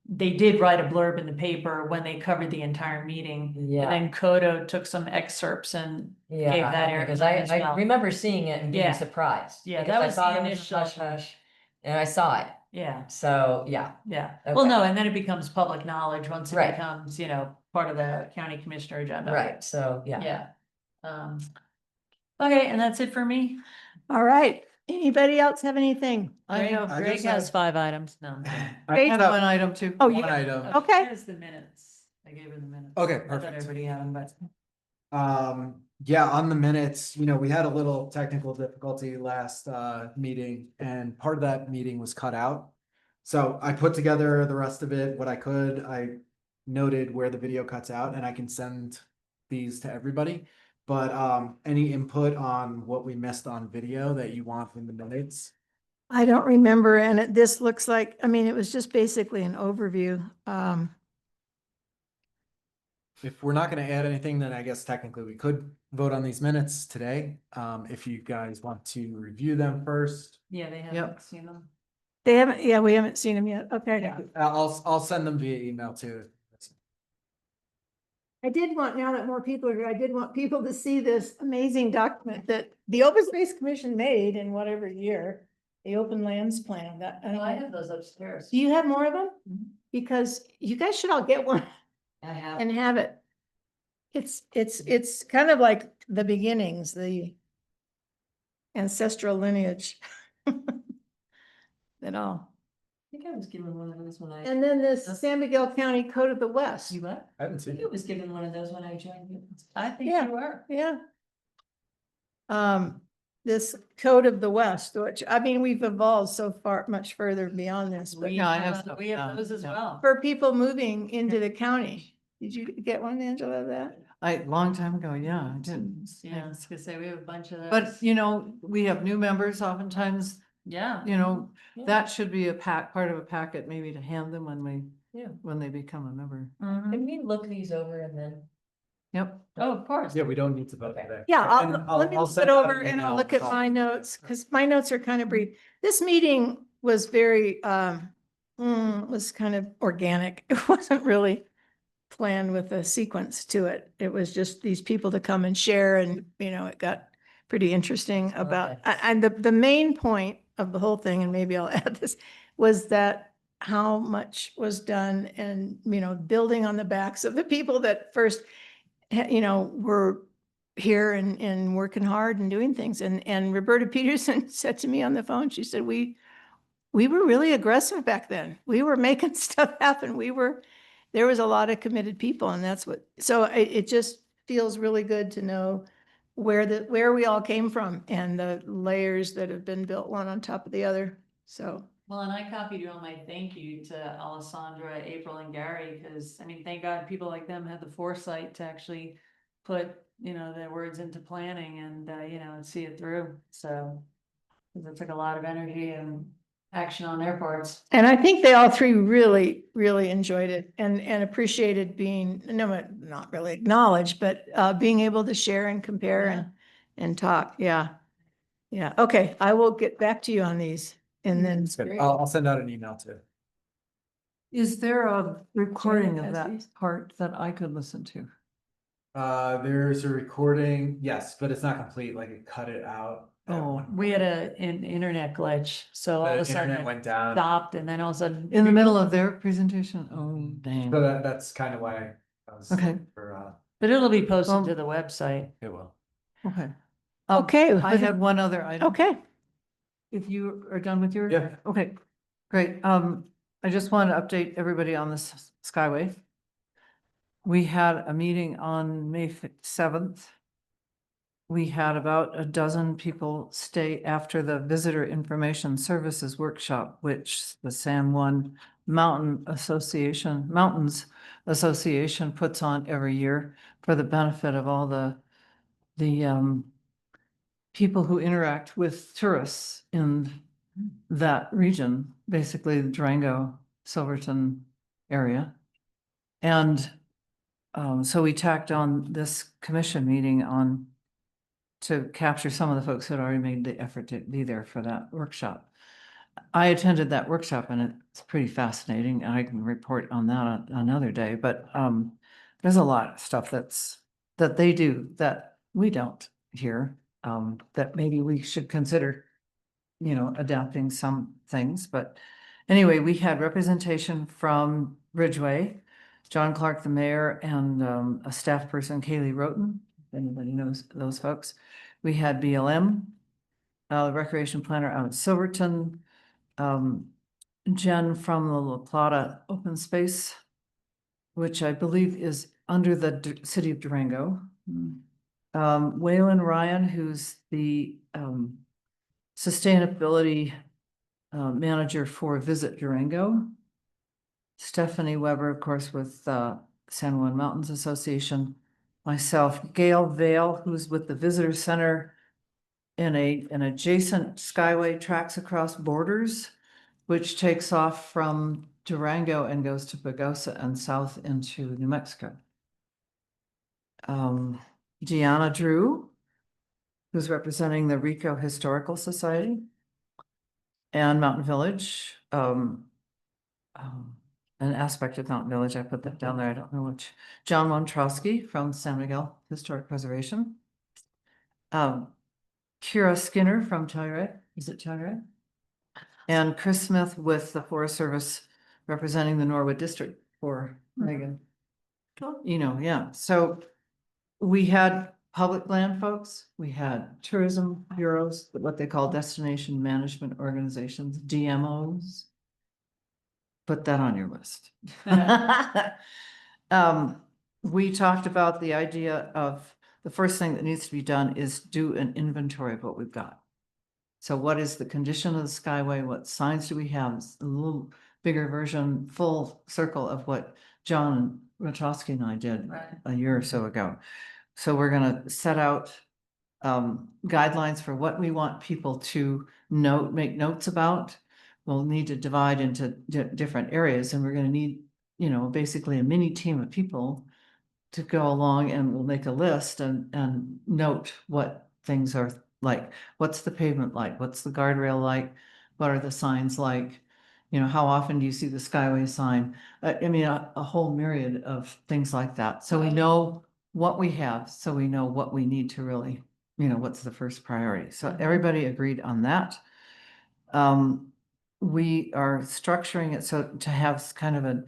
they did write a blurb in the paper when they covered the entire meeting. Yeah. And then Kodo took some excerpts and gave Yeah, that area because as I well. remember seeing it and being Yeah. surprised. Yeah, because that I was thought the it was initial. hush hush, and I saw it, Yeah, So, yeah, yeah. Well, Okay. no, and then it becomes public knowledge once it Right. becomes, part of the county commissioner agenda. right, so, yeah. Yeah. Okay, and that's it for me. All right. Anybody else have anything? I have, I Greg just has have- 5 items. No. I'm kidding. I Great. had one item too. Oh, one you, item. okay. Here's the minutes. I gave her the minutes. Okay, I thought perfect. everybody had them, but. Yeah, on the minutes, we had a little technical difficulty last meeting, and part of that meeting was cut out. So I put together the rest of it, what I could. I noted where the video cuts out, and I can send these to everybody. But any input on what we missed on video that you want in the minutes? I don't remember, and this looks like, I mean, it was just basically an overview. If we're not gonna add anything, then I guess technically we could vote on these minutes today. If you guys want to review them first. Yeah, they haven't seen them. They haven't, yeah, we haven't seen them yet. Okay. I'll send them via email too. I did want, now that more people are here, I did want people to see this amazing document that the Open Space Commission made in whatever year, the Open Lands Plan, that, and I have those upstairs. do you have more of them? Mhm. Because you guys should all get one I have. and have it. It's kind of like the beginnings, the ancestral lineage. That all. I think I was given one of those when I. And then this San Miguel County Code of the West. You what? I haven't I seen think it. I was given one of those when I joined you. I think Yeah. you were. Yeah. This Code of the West, which, I mean, we've evolved so far, much further beyond this, but Yeah, I have stuff We have down, those as yeah. well. for people moving into the county. Did you get one, Angela, of that? Long time ago, yeah, I did. Yeah, I was gonna say, we have a bunch of those. But, we have new members oftentimes, Yeah. Yeah. that should be part of a packet maybe to hand them Yeah. when they become a member. Mhm. Can we look these over and then? Yep. Oh, of course. Yeah, we don't need to vote Okay. today. Yeah, And let me I'll look send it out over an and I'll email look at with all- my notes, because my notes are kind of brief. This meeting was very, was kind of organic. It wasn't really planned with a sequence to it. It was just these people to come and share, and, it got pretty interesting about, Okay. and the main point of the whole thing, and maybe I'll add this, was that how much was done and, building on the backs of the people that first, were here and working hard and doing things. And Roberta Peterson said to me on the phone, she said, we were really aggressive back then. We were making stuff happen. There was a lot of committed people, and so it just feels really good to know where we all came from and the layers that have been built one on top of the other. So, Well, and I copied you on my thank you to Alessandra, April, and Gary, because, I mean, thank God people like them had the foresight to actually put, their words into planning and, and see it through. So, 'cause it took a lot of energy and action on their parts. and I think they all three really, really enjoyed it and appreciated being, no, not really acknowledged, but being able to share and compare and talk. Yeah. Yeah. Okay. I will get back to you on these and then. It's good. I'll send out an email too. Is there a recording of has that these? part that I could listen to? There's a recording, yes, but it's not complete, like it cut it out. at Oh, one We point. had an internet glitch, so all of The a sudden internet it went down, stopped, and then all of a sudden. In the middle of their presentation? Oh, dang. so that's kind of why I was. Okay. But it'll be posted Well- to the website. It will. Okay. Okay. I had one other item. Okay. If you are done with yours? Yeah. Okay, great. I just want to update everybody on this Skyway. We had a meeting on May 7th. We had about a dozen people stay after the Visitor Information Services Workshop, which the San Juan Mountains Association puts on every year for the benefit of all the people who interact with tourists in that region, basically the Durango, Silverton area. And so we tacked on this commission meeting to capture some of the folks who had already made the effort to be there for that workshop. I attended that workshop and it's pretty fascinating. I can report on that another day, but there's a lot of stuff that they do that we don't here, that maybe we should consider, adapting some things, but Anyway, we had representation from Ridgeway, John Clark, the mayor, and a staff person, Kaylee Roten, if anybody knows those folks. We had BLM, the recreation planner out at Silverton, Jen from the La Plata Open Space, which I believe is under the city of Durango. Waylon Ryan, who's the sustainability manager for Visit Durango. Stephanie Weber, of course, with San Juan Mountains Association. Myself, Gail Vale, who's with the Visitor Center in an adjacent Skyway tracks across borders, which takes off from Durango and goes to Pagosa and south into New Mexico. Deanna Drew, who's representing the Rico Historical Society and Mountain Village. An aspect of Mountain Village, I put that down there, I don't know which. John Montrosky from San Miguel Historic Preservation. Kira Skinner from Telluride, is it Telluride? And Chris Smith with the Forest Service representing the Norwood District for Megan. You know, yeah, so we had public land folks, we had tourism bureaus, what they call destination management organizations, DMOs. Put that on your list. We talked about the idea of the first thing that needs to be done is do an inventory of what we've got. So what is the condition of the Skyway? What signs do we have? It's a little bigger version, full circle of what John Rotrowski and I did a year or so ago. So we're gonna set out guidelines for what we want people to make notes about. We'll need to divide into different areas, and we're gonna need, you know, basically a mini team of people to go along, and we'll make a list and note what things are like. What's the pavement like? What's the guardrail like? What are the signs like? You know, how often do you see the Skyway sign? I mean, a whole myriad of things like that. So we know what we have, so we know what we need to really, you know, what's the first priority. So everybody agreed on that. We are structuring it so to have kind of an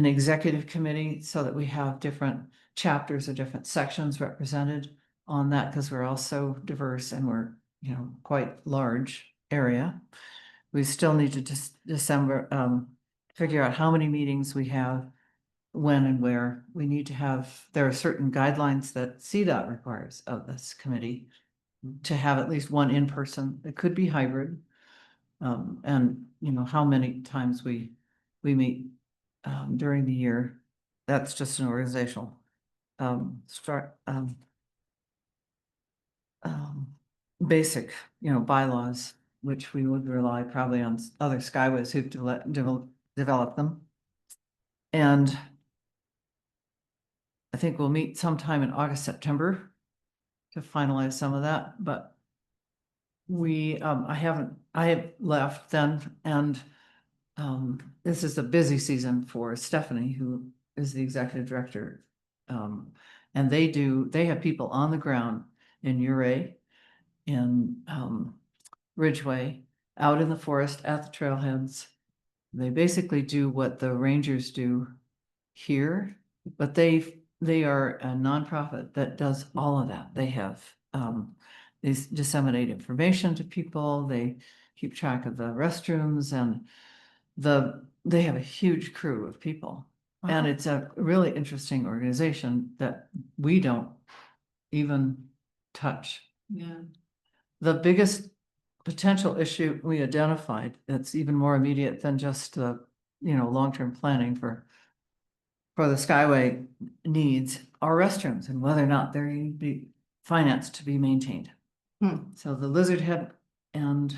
executive committee so that we have different chapters or different sections represented on that, because we're all so diverse and we're, you know, quite large area. We still need to figure out how many meetings we have, when and where. We need to have, there are certain guidelines that CDOT requires of this committee to have at least one in person. It could be hybrid. And you know, how many times we meet during the year. That's just an organizational basic, you know, bylaws, which we would rely probably on other Skyways who've developed them. And I think we'll meet sometime in August, September to finalize some of that, but I have left then, and this is a busy season for Stephanie, who is the executive director. And they have people on the ground in Ouray, in Ridgeway, out in the forest at the trailheads. They basically do what the rangers do here, but they are a nonprofit that does all of that. They have they disseminate information to people, they keep track of the restrooms, and they have a huge crew of people. And it's a really interesting organization that we don't even touch. Yeah. The biggest potential issue we identified that's even more immediate than just the, you know, long-term planning for the Skyway needs are restrooms and whether or not they're going to be financed to be maintained. So the Lizard Head, and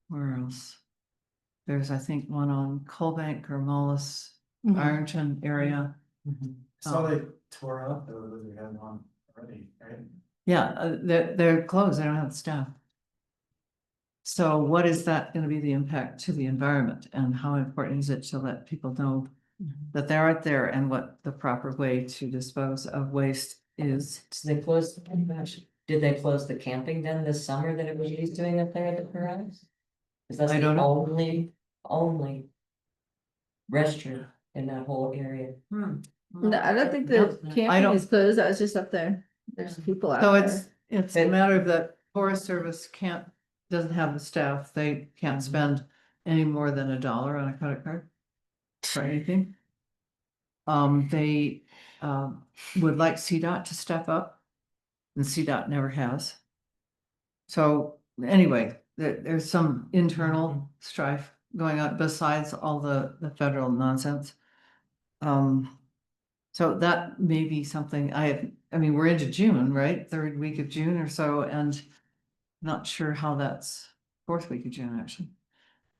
where else? There's, I think, one on Colbank or Mullis, Ironton area. So they tore up the Lizard Head one already, right? Yeah, they're closed. They don't have the staff. So what is that going to be the impact to the environment, and how important is it to let people know that they aren't there and what the proper way to dispose of waste is? Did they close the camping den this summer that everybody's doing up there at the Paradise? Is that I the don't know. only only restroom in that whole area. No, I don't think the camping don't- is closed. I was just up there. There's people out So there. it's a matter of that Forest Service doesn't have the staff, they can't spend any more than $1 on a credit card for anything. They, would like CDOT to step up, and CDOT never has. So anyway, there's some internal strife going on besides all the federal nonsense. So that may be something I mean, we're into June, right? Third week of June or so, and not sure how that's, fourth week of June, actually.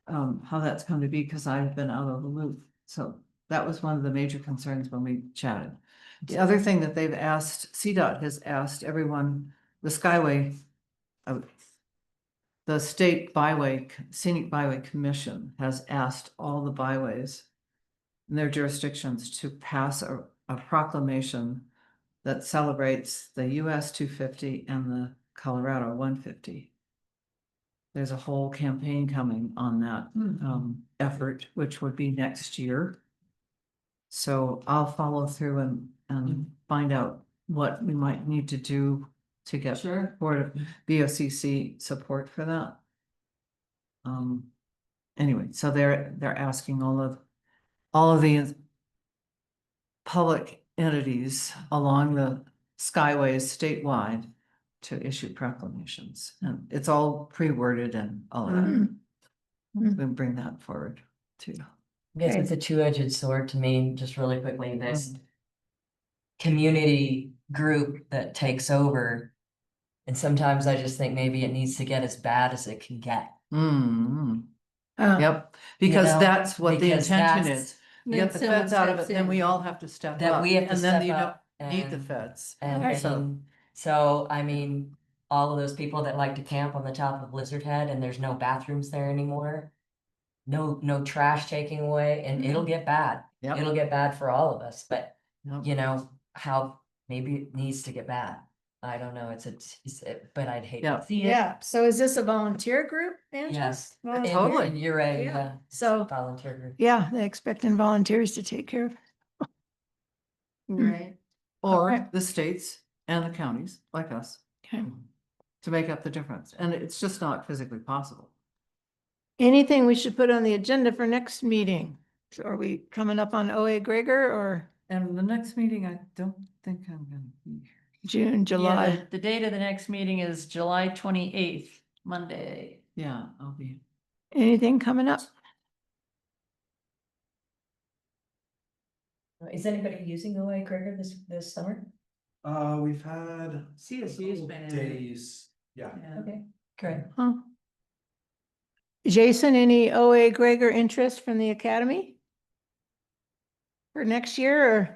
How that's going to be, because I've been out of the loop. So that was one of the major concerns when we chatted. The other thing that they've asked, CDOT has asked everyone, the Skyway, the State Scenic Byway Commission has asked all the byways in their jurisdictions to pass a proclamation that celebrates the US 250 and the Colorado 150. There's a whole campaign coming on that effort, which would be next year. So I'll follow through and find out what we might need to do to get Board of BOCC support for that. Anyway, so they're asking all of the public entities along the skyways statewide to issue proclamations, and it's all pre-worded and all of that. We'll bring that forward too. I guess it's a two-edged sword to me, just really quickly, this community group that takes over. And sometimes I just think maybe it needs to get as bad as it can get. Yep, because know, that's what the because intention that's- is. You get the feds out of it, then we all have to step up. That we have to and then step you up don't need the and- feds. And so, I mean, all of those people that like to camp on the top of Lizard Head and there's no bathrooms there anymore. No trash taking away, and it'll get bad. Yep. It'll get bad for all of us, but Yep. you know, how maybe it needs to get bad. I don't know, but I'd hate Yeah. to see it. Yeah, so is this a volunteer group, Angela? Yes. Volunteer? Totally. And you're a Yeah. So- volunteer group. Yeah, they're expecting volunteers to take care of. Right. Or Alright. the states and the counties, like us, Okay. to make up the difference. And it's just not physically possible. Anything we should put on the agenda for next meeting? So are we coming up on OA Gregor or And the next meeting, I don't think I'm gonna be here. June, Yeah, July? the date of the next meeting is July 28th, Monday. Yeah, I'll be. Anything coming up? Is anybody using OA Gregor this summer? We've had. CSU's couple been in it. Days, yeah. Okay, great. Huh? Jason, any OA Gregor interest from the academy? For next year or?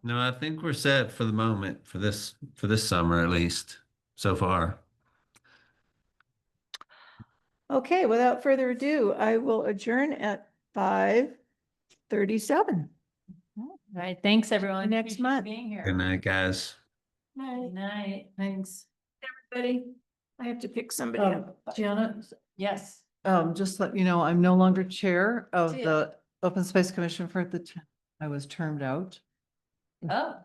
No, I think we're set for the moment for this summer at least so far. Okay, without further ado, I will adjourn at 5:37. All right, thanks, everyone. Next Appreciate you month. being here. Good night, guys. Good night. Thanks. Everybody, I have to pick somebody up. Janet, Yes. just let you know, I'm no longer chair of See ya. the Open Space Commission I was termed out. Oh,